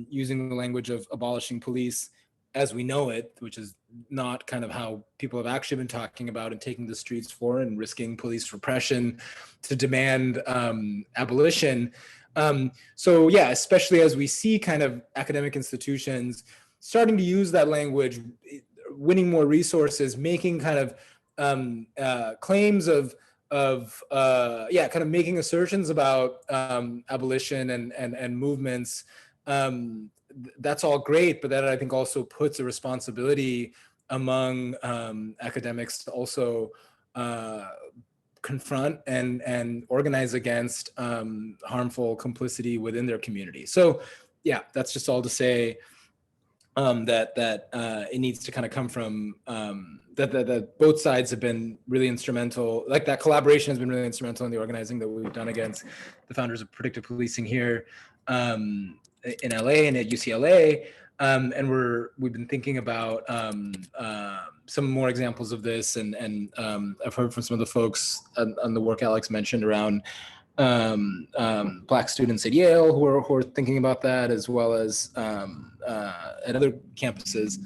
using the language of abolishing police as we know it, which is not kind of how people have actually been talking about and taking the streets for and risking police repression to demand abolition. So yeah, especially as we see kind of academic institutions starting to use that language, winning more resources, making kind of claims of kind of making assertions about abolition and movements. That's all great, but that I think also puts a responsibility among academics to also confront and organize against harmful complicity within their community. So yeah, that's just all to say that it needs to kind of come from that both sides have been really instrumental. Like, that collaboration has been really instrumental in the organizing that we've done against the founders of Predictive Policing here in LA and at UCLA. And we've been thinking about some more examples of this, and I've heard from some of the folks on the work Alex mentioned around Black students at Yale who are thinking about that, as well as at other campuses.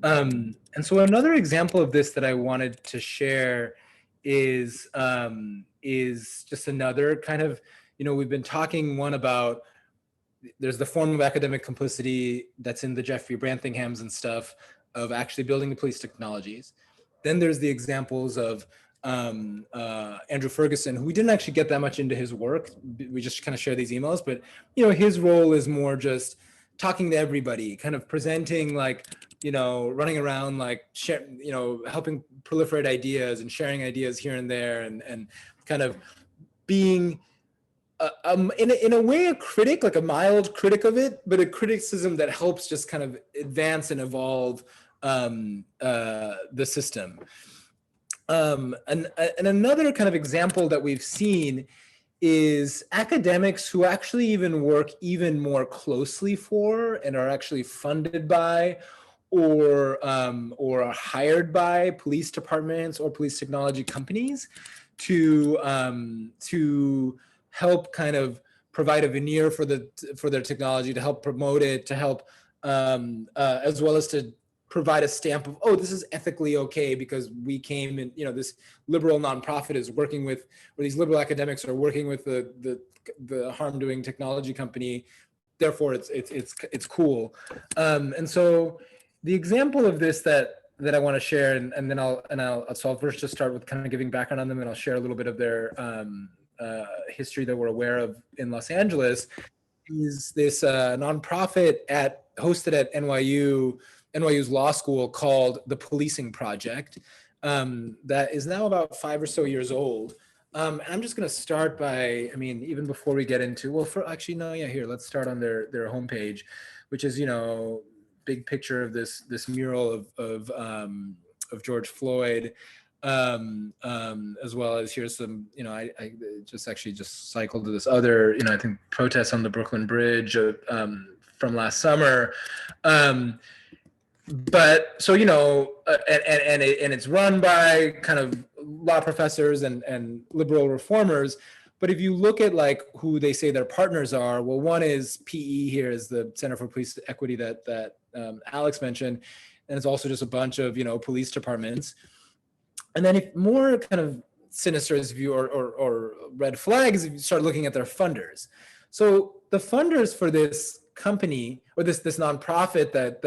And so another example of this that I wanted to share is just another kind of, we've been talking one about, there's the form of academic complicity that's in the Jeffrey Branthingham's and stuff of actually building the police technologies. Then there's the examples of Andrew Ferguson, who we didn't actually get that much into his work. We just kind of share these emails, but his role is more just talking to everybody, kind of presenting, like, running around, like, helping proliferate ideas and sharing ideas here and there, and kind of being in a way a critic, like a mild critic of it, but a criticism that helps just kind of advance and evolve the system. And another kind of example that we've seen is academics who actually even work even more closely for and are actually funded by or are hired by police departments or police technology companies to help kind of provide a veneer for their technology, to help promote it, to help as well as to provide a stamp of, oh, this is ethically okay because we came in, this liberal nonprofit is working with, or these liberal academics are working with the harm-doing technology company, therefore it's cool. And so the example of this that I want to share, and then I'll first just start with kind of giving background on them, and I'll share a little bit of their history that we're aware of in Los Angeles, is this nonprofit hosted at NYU's law school called the Policing Project, that is now about 5 or so years old. And I'm just going to start by, even before we get into, let's start on their homepage, which is, big picture of this mural of George Floyd, as well as here's some, I just cycled to this other, I think protests on the Brooklyn Bridge from last summer. But so, and it's run by kind of law professors and liberal reformers. But if you look at like who they say their partners are, well, one is PE here, is the Center for Police Equity that Alex mentioned. And it's also just a bunch of, police departments. And then if more kind of sinister as view or red flags, if you start looking at their funders. So the funders for this company or this nonprofit that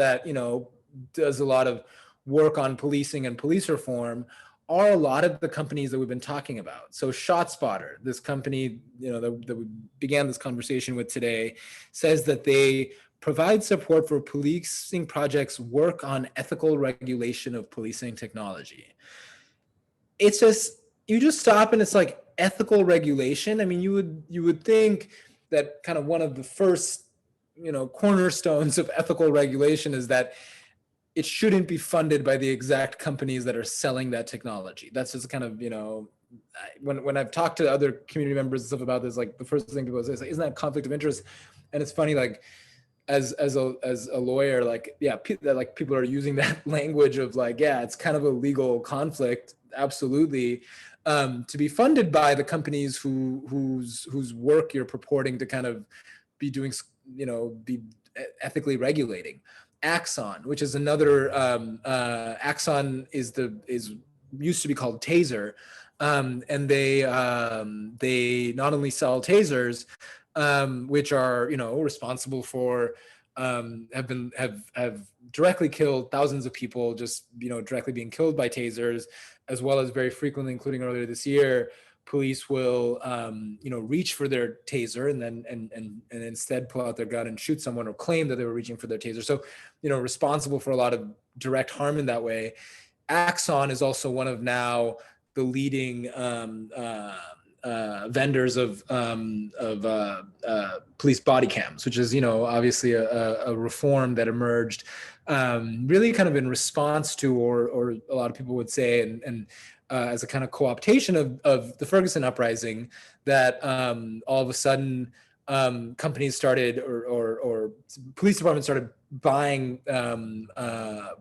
does a lot of work on policing and police reform are a lot of the companies that we've been talking about. So ShotSpotter, this company, that we began this conversation with today, says that they provide support for policing projects, work on ethical regulation of policing technology. It's just, you just stop and it's like ethical regulation. You would think that kind of one of the first, cornerstones of ethical regulation is that it shouldn't be funded by the exact companies that are selling that technology. That's just kind of, when I've talked to other community members and stuff about this, like the first thing people say is like, isn't that a conflict of interest? And it's funny, like as a lawyer, like, yeah, like people are using that language of like, yeah, it's kind of a legal conflict, absolutely, to be funded by the companies whose work you're purporting to kind of be doing, be ethically regulating. Axon, which is another, Axon is used to be called Taser, and they not only sell tasers, which are responsible for have directly killed thousands of people, just directly being killed by tasers, as well as very frequently, including earlier this year, police will reach for their taser and then instead pull out their gun and shoot someone or claim that they were reaching for their taser. So responsible for a lot of direct harm in that way. Axon is also one of now the leading vendors of police body cams, which is obviously a reform that emerged really kind of in response to, or a lot of people would say, and as a kind of co-optation of the Ferguson uprising, that all of a sudden companies started or police departments started buying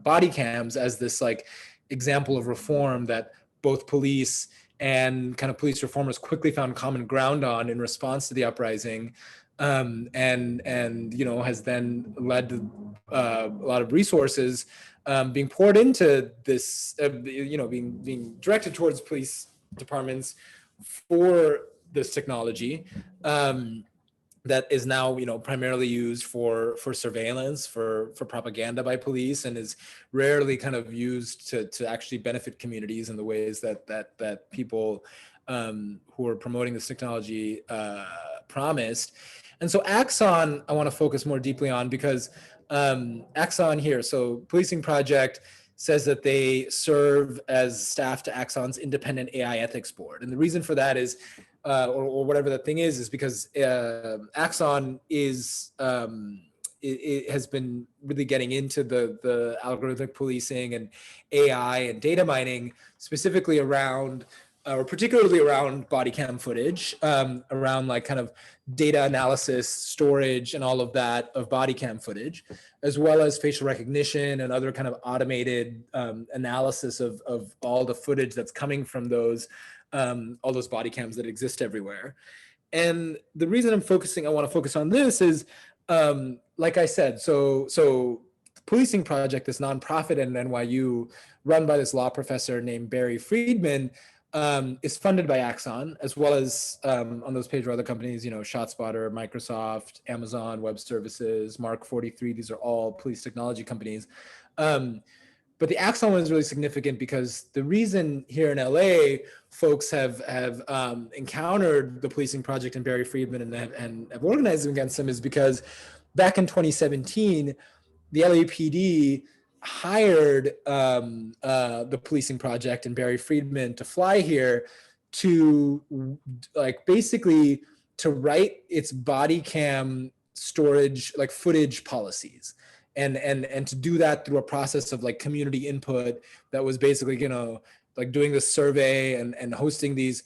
body cams as this like example of reform that both police and kind of police reformers quickly found common ground on in response to the uprising, and you know, has then led to a lot of resources being poured into this, you know, being directed towards police departments for this technology that is now, you know, primarily used for surveillance, for propaganda by police, and is rarely kind of used to actually benefit communities in the ways that people who are promoting this technology promised. And so Axon, I want to focus more deeply on, because Axon here, so Policing Project says that they serve as staff to Axon's independent AI ethics board. And the reason for that is, or whatever that thing is because Axon is, it has been really getting into the algorithmic policing and AI and data mining, specifically around, or particularly around body cam footage, around like kind of data analysis, storage, and all of that of body cam footage, as well as facial recognition and other kind of automated analysis of all the footage that's coming from those, all those body cams that exist everywhere. And the reason I want to focus on this is, like I said, so Policing Project, this nonprofit at NYU run by this law professor named Barry Friedman, is funded by Axon, as well as on those pages are other companies, you know, ShotSpotter, Microsoft, Amazon Web Services, Mark 43. These are all police technology companies. But the Axon one is really significant because the reason here in LA folks have encountered the Policing Project and Barry Friedman and have organized against them is because back in 2017, the LAPD hired the Policing Project and Barry Friedman to fly here to like basically to write its body cam storage, like footage policies. And to do that through a process of like community input that was basically, you know, like doing this survey and hosting these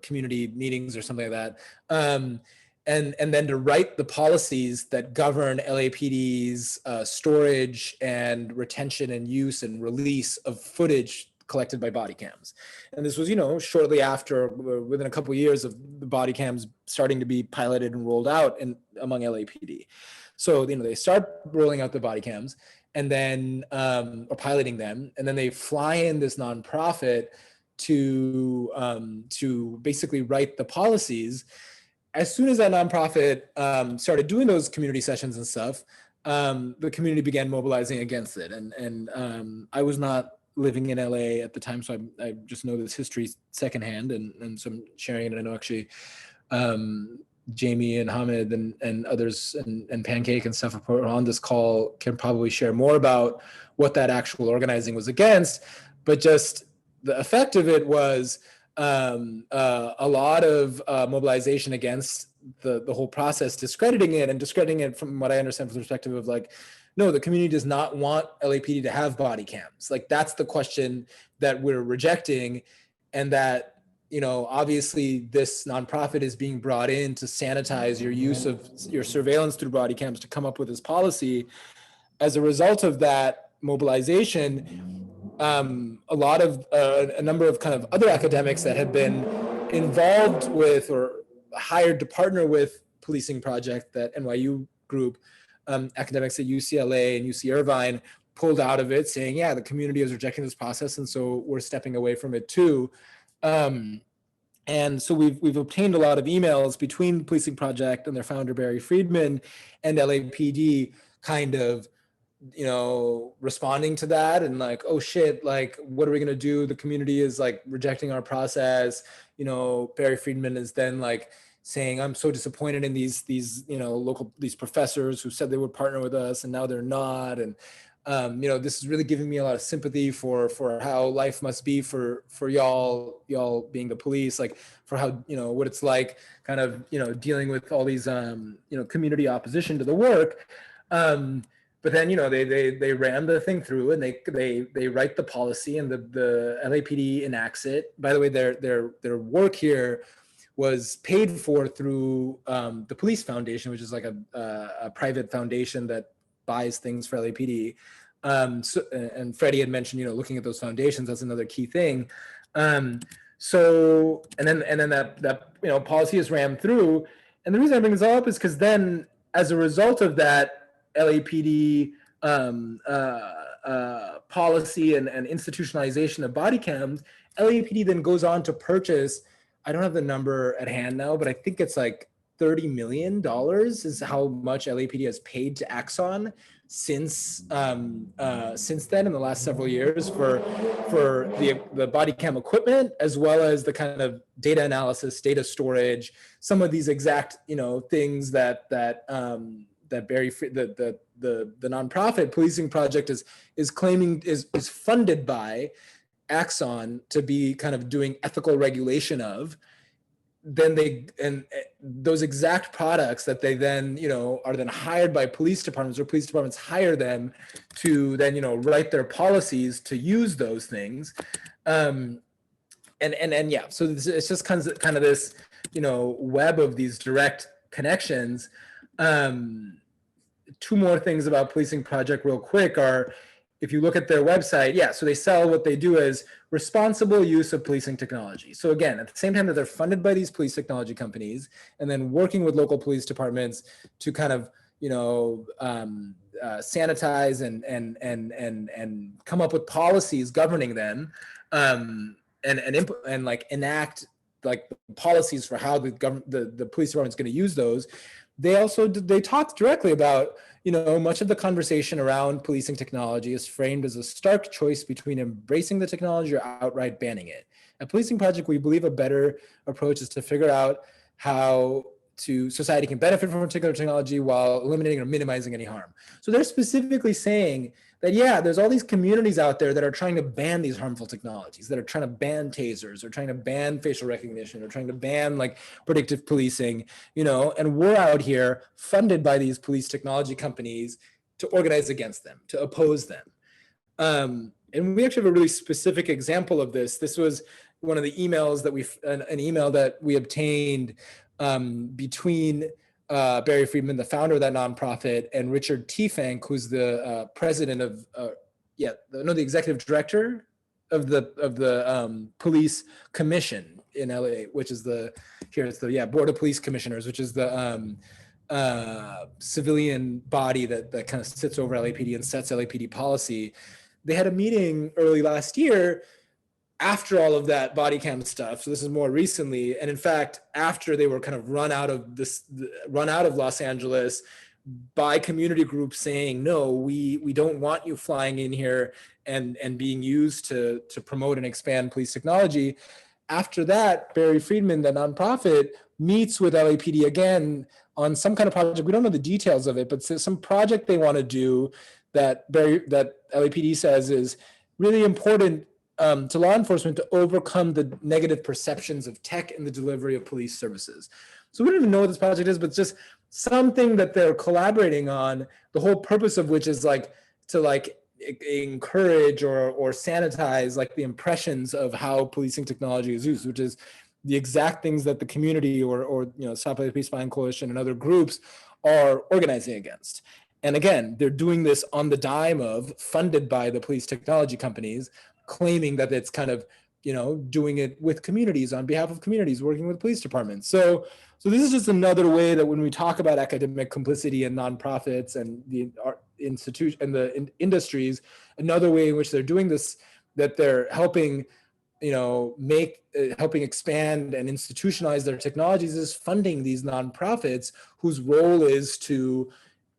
community meetings or something like that. And then to write the policies that govern LAPD's storage and retention and use and release of footage collected by body cams. And this was, you know, shortly after, within a couple of years of the body cams starting to be piloted and rolled out among LAPD. So, you know, they start rolling out the body cams and then, or piloting them, and then they fly in this nonprofit to basically write the policies. As soon as that nonprofit started doing those community sessions and stuff, the community began mobilizing against it. And I was not living in LA at the time, so I just know this history secondhand, and so I'm sharing it. And I know actually Jamie and Hamid and others and Pancake and stuff on this call can probably share more about what that actual organizing was against, but just the effect of it was a lot of mobilization against the whole process, discrediting it from what I understand from the perspective of like, no, the community does not want LAPD to have body cams. Like that's the question that we're rejecting, and that, you know, obviously this nonprofit is being brought in to sanitize your use of your surveillance through body cams to come up with this policy. As a result of that mobilization, a number of kind of other academics that had been involved with or hired to partner with Policing Project, that NYU group, academics at UCLA and UC Irvine pulled out of it, saying, yeah, the community is rejecting this process, and so we're stepping away from it too. And so we've obtained a lot of emails between Policing Project and their founder, Barry Friedman, and LAPD kind of, you know, responding to that and like, oh shit, like, what are we going to do? The community is like rejecting our process. You know, Barry Friedman is then like saying, I'm so disappointed in these, you know, these professors who said they would partner with us and now they're not. And, you know, this is really giving me a lot of sympathy for how life must be for y'all being the police, like for how, you know, what it's like kind of, you know, dealing with all these, you know, community opposition to the work. But then, you know, they ran the thing through and they write the policy, and the LAPD enacts it. By the way, their work here was paid for through the Police Foundation, which is like a private foundation that buys things for LAPD. And Freddie had mentioned, looking at those foundations, that's another key thing. So, and then that policy is rammed through. And the reason I bring this all up is because then, as a result of that LAPD policy and institutionalization of body cams, LAPD then goes on to purchase, I don't have the number at hand now, but I think it's like $30 million is how much LAPD has paid to Axon since then in the last several years for the body cam equipment, as well as the kind of data analysis, data storage, some of these exact things that Barry, the nonprofit policing project is claiming is funded by Axon to be kind of doing ethical regulation of. Then those exact products that they then are then hired by police departments, or police departments hire them to then write their policies to use those things, and yeah, so it's just kind of this web of these direct connections. Two more things about Policing Project real quick are, if you look at their website, so they sell what they do as responsible use of policing technology. So again, at the same time that they're funded by these police technology companies and then working with local police departments to kind of, sanitize and come up with policies governing them, and like enact like policies for how the police department's going to use those. They talked directly about, much of the conversation around policing technology is framed as a stark choice between embracing the technology or outright banning it. At Policing Project, we believe a better approach is to figure out how society can benefit from particular technology while eliminating or minimizing any harm. So they're specifically saying that, there's all these communities out there that are trying to ban these harmful technologies, that are trying to ban tasers, or trying to ban facial recognition, or trying to ban like predictive policing, and we're out here funded by these police technology companies to organize against them, to oppose them. And we actually have a really specific example of this. This was one of the emails that an email that we obtained between Barry Friedman, the founder of that nonprofit, and Richard Tiefenk, who's the president of, the executive director of the police commission in LA, which is the Board of Police Commissioners, which is the civilian body that kind of sits over LAPD and sets LAPD policy. They had a meeting early last year after all of that body cam stuff. So this is more recently. And in fact, after they were kind of run out of Los Angeles by community groups saying, no, we don't want you flying in here and being used to promote and expand police technology. After that, Barry Friedman, the nonprofit, meets with LAPD again on some kind of project. We don't know the details of it, but some project they want to do that LAPD says is really important to law enforcement to overcome the negative perceptions of tech in the delivery of police services. So we don't even know what this project is, but it's just something that they're collaborating on, the whole purpose of which is to encourage or sanitize like the impressions of how policing technology is used, which is the exact things that the community or Stop LAPD Spying Coalition and other groups are organizing against. And again, they're doing this on the dime of, funded by the police technology companies, claiming that it's kind of, doing it with communities, on behalf of communities, working with police departments. So this is just another way that when we talk about academic complicity and nonprofits and the institution and the industries, another way in which they're doing this, that they're helping, helping expand and institutionalize their technologies, is funding these nonprofits whose role is to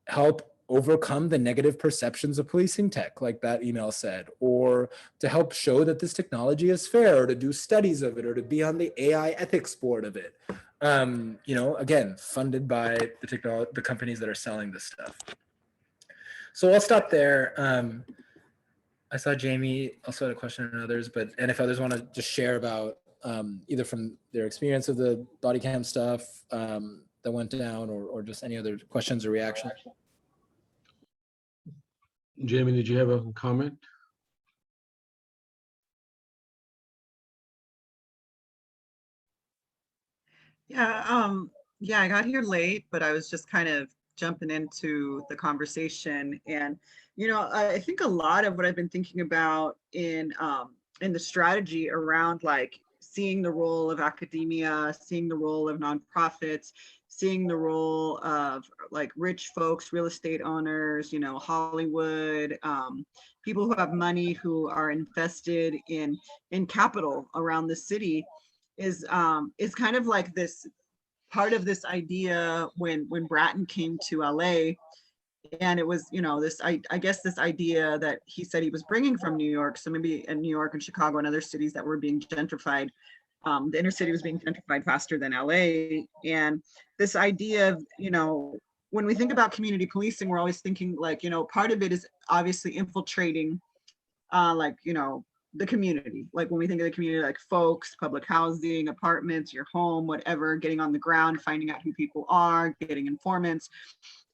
help overcome the negative perceptions of policing tech, like that email said, or to help show that this technology is fair, or to do studies of it, or to be on the AI ethics board of it. Again, funded by the companies that are selling this stuff. So I'll stop there. I saw Jamie also had a question and others, and if others want to just share about either from their experience of the body cam stuff that went down, or just any other questions or reactions. Jamie, did you have a comment? Yeah, I got here late, but I was just kind of jumping into the conversation. And, I think a lot of what I've been thinking about in the strategy around like seeing the role of academia, seeing the role of nonprofits, seeing the role of like rich folks, real estate owners, Hollywood, people who have money who are invested in capital around the city is kind of like this part of this idea when Bratton came to LA. And it was, this, I guess this idea that he said he was bringing from New York. So maybe in New York and Chicago and other cities that were being gentrified, the inner city was being gentrified faster than LA. And this idea of, when we think about community policing, we're always thinking like, part of it is obviously infiltrating, the community. Like when we think of the community, like folks, public housing, apartments, your home, whatever, getting on the ground, finding out who people are, getting informants.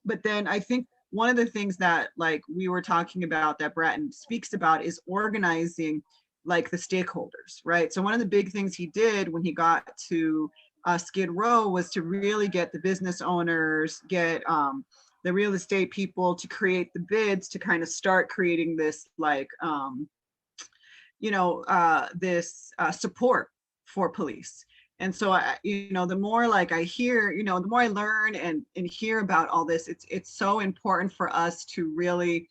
But then I think one of the things that like we were talking about that Bratton speaks about is organizing like the stakeholders, right? So one of the big things he did when he got to Skid Row was to really get the business owners, get the real estate people to create the bids to kind of start creating this like, this support for police. And so, the more like I hear, the more I learn and hear about all this, it's so important for us to really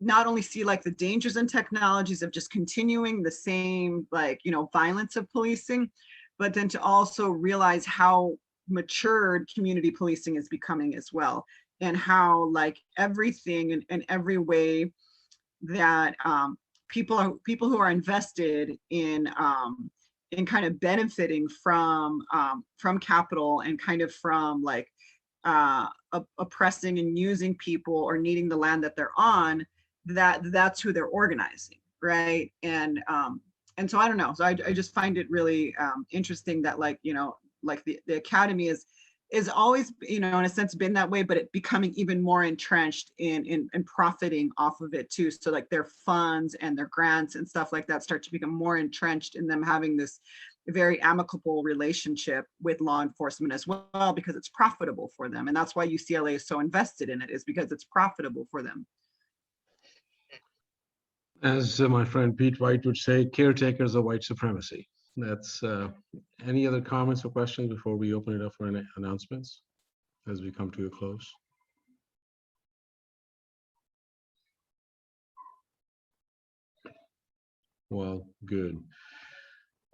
not only see like the dangers and technologies of just continuing the same, like, violence of policing, but then to also realize how matured community policing is becoming as well. And how like everything in every way that people who are invested in kind of benefiting from capital and kind of from like oppressing and using people or needing the land that they're on, that's who they're organizing, right? And so I don't know. So I just find it really interesting that like, like the academy is always, in a sense been that way, but it becoming even more entrenched in profiting off of it too. So like their funds and their grants and stuff like that start to become more entrenched in them having this very amicable relationship with law enforcement as well, because it's profitable for them. And that's why UCLA is so invested in it, is because it's profitable for them. As my friend Pete White would say, caretakers of white supremacy. That's any other comments or questions before we open it up for announcements as we come to a close? Well, good.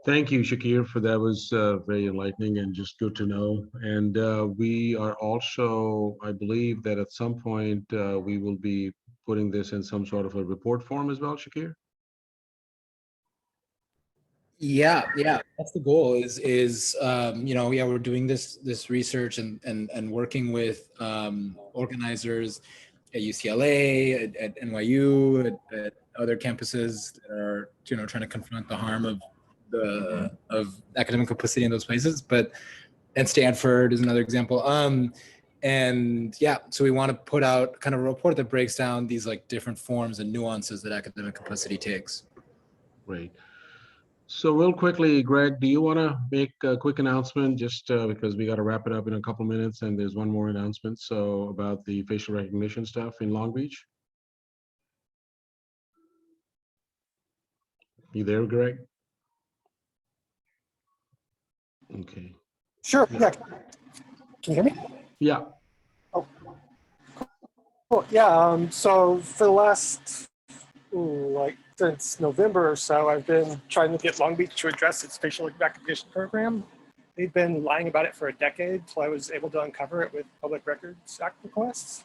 Thank you, Shakir, for that. Was very enlightening and just good to know. And we are also, I believe that at some point we will be putting this in some sort of a report form as well, Shakir. Yeah, that's the goal. We're doing this research and working with organizers at UCLA, at NYU, at other campuses that are trying to confront the harm of academic complicity in those places. And Stanford is another example. So we want to put out kind of a report that breaks down these like different forms and nuances that academic complicity takes. Great. So real quickly, Greg, do you want to make a quick announcement just because we got to wrap it up in a couple minutes and there's one more announcement. So about the facial recognition stuff in Long Beach. You there, Greg? Okay. Sure, yeah. Can you hear me? Yeah. Oh, cool. Yeah, so for the last, since November or so, I've been trying to get Long Beach to address its facial recognition program. They've been lying about it for a decade till I was able to uncover it with Public Records Act requests.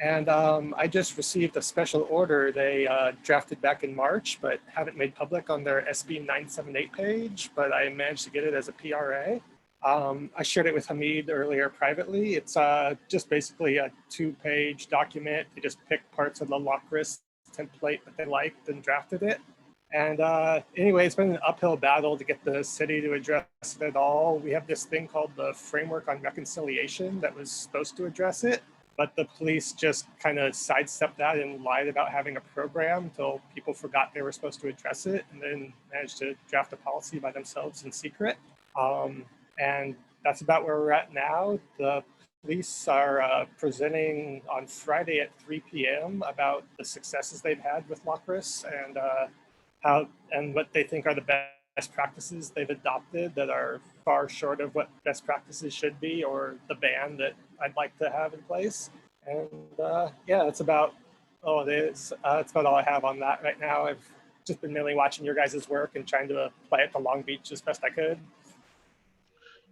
And I just received a special order they drafted back in March, but haven't made public on their SB 978 page, but I managed to get it as a PRA. I shared it with Hamid earlier privately. It's just basically a 2-page document. They just picked parts of the Locris template that they liked and drafted it. And anyway, it's been an uphill battle to get the city to address it at all. We have this thing called the Framework on Reconciliation that was supposed to address it, but the police just kind of sidestepped that and lied about having a program until people forgot they were supposed to address it, and then managed to draft a policy by themselves in secret. And that's about where we're at now. The police are presenting on Friday at 3 p.m. about the successes they've had with Locris and how and what they think are the best practices they've adopted that are far short of what best practices should be, or the ban that I'd like to have in place. And yeah, that's about that's about all I have on that right now. I've just been mainly watching your guys' work and trying to apply it to Long Beach as best I could.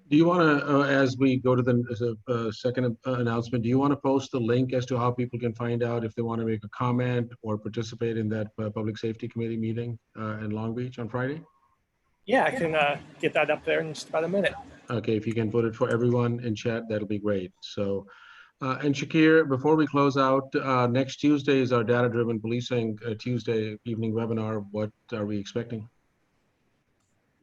Do you want to, as we go to the second announcement, do you want to post the link as to how people can find out if they want to make a comment or participate in that public safety committee meeting in Long Beach on Friday? Yeah, I can get that up there in just about a minute. Okay, if you can put it for everyone in chat, that'll be great. So, and Shakir, before we close out, next Tuesday is our data-driven policing Tuesday evening webinar. What are we expecting?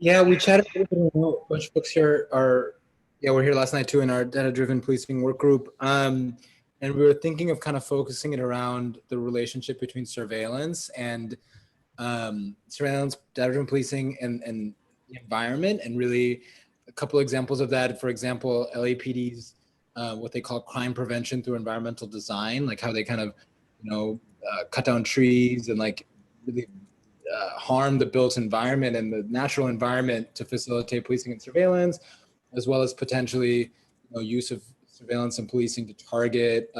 Yeah, we chatted a little bit. A bunch of folks here we're here last night too in our data-driven policing work group. And we were thinking of kind of focusing it around the relationship between surveillance and data-driven policing and the environment, and really a couple examples of that. For example, LAPD's what they call crime prevention through environmental design, like how they kind of, cut down trees and like really harm the built environment and the natural environment to facilitate policing and surveillance, as well as potentially use of surveillance and policing to target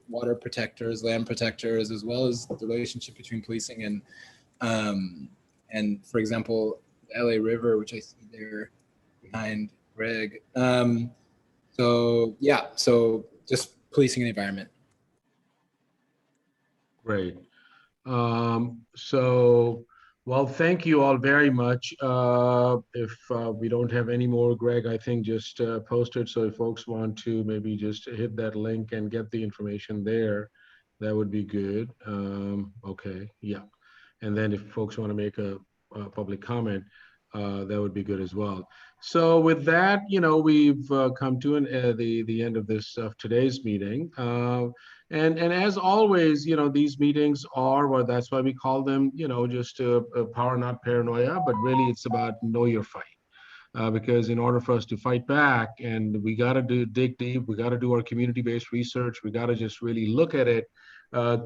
water protectors, land protectors, as well as the relationship between policing and for example, the LA River, which I see there behind Greg. So yeah, so just policing the environment. Great. Well, thank you all very much. If we don't have any more, Greg, I think just post it. So if folks want to maybe just hit that link and get the information there, that would be good. Okay, yeah. And then if folks want to make a public comment, that would be good as well. So with that, we've come to the end of today's meeting. And as always, these meetings are, well, that's why we call them, just power, not paranoia, but really it's about know your fight. Because in order for us to fight back, and we got to dig deep, we got to do our community-based research, we got to just really look at it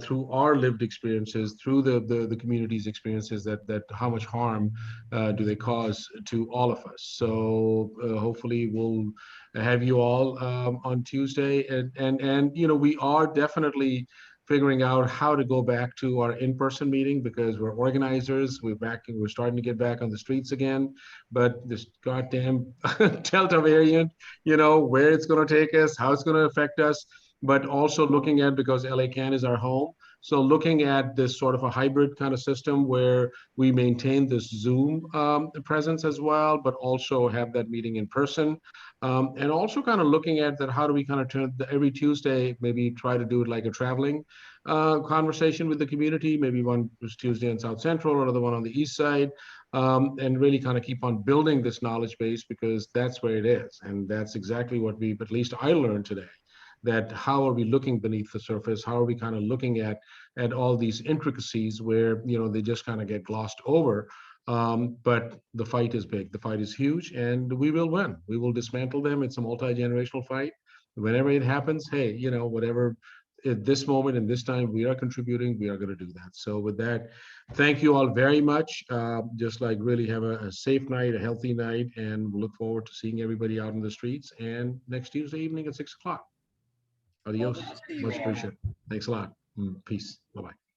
through our lived experiences, through the community's experiences, that how much harm do they cause to all of us. So hopefully we'll have you all on Tuesday, and we are definitely figuring out how to go back to our in-person meeting, because we're organizers, we're starting to get back on the streets again, but this goddamn Delta variant, where it's going to take us, how it's going to affect us, but also looking at, because LA Can is our home, so looking at this sort of a hybrid kind of system where we maintain this Zoom presence as well, but also have that meeting in person. And also kind of looking at that, how do we kind of turn every Tuesday, maybe try to do it like a traveling conversation with the community, maybe one was Tuesday in South Central, another one on the East Side, and really kind of keep on building this knowledge base, because that's where it is. And that's exactly what at least I learned today, that how are we looking beneath the surface? How are we kind of looking at all these intricacies where, they just kind of get glossed over. But the fight is big, the fight is huge, and we will win. We will dismantle them. It's a multi-generational fight. Whenever it happens, hey, whatever at this moment and this time we are contributing, we are going to do that. So with that, thank you all very much. Just like really have a safe night, a healthy night, and we'll look forward to seeing everybody out in the streets, and next Tuesday evening at 6 o'clock. Adios. Much appreciated. Thanks a lot. Peace. Bye-bye.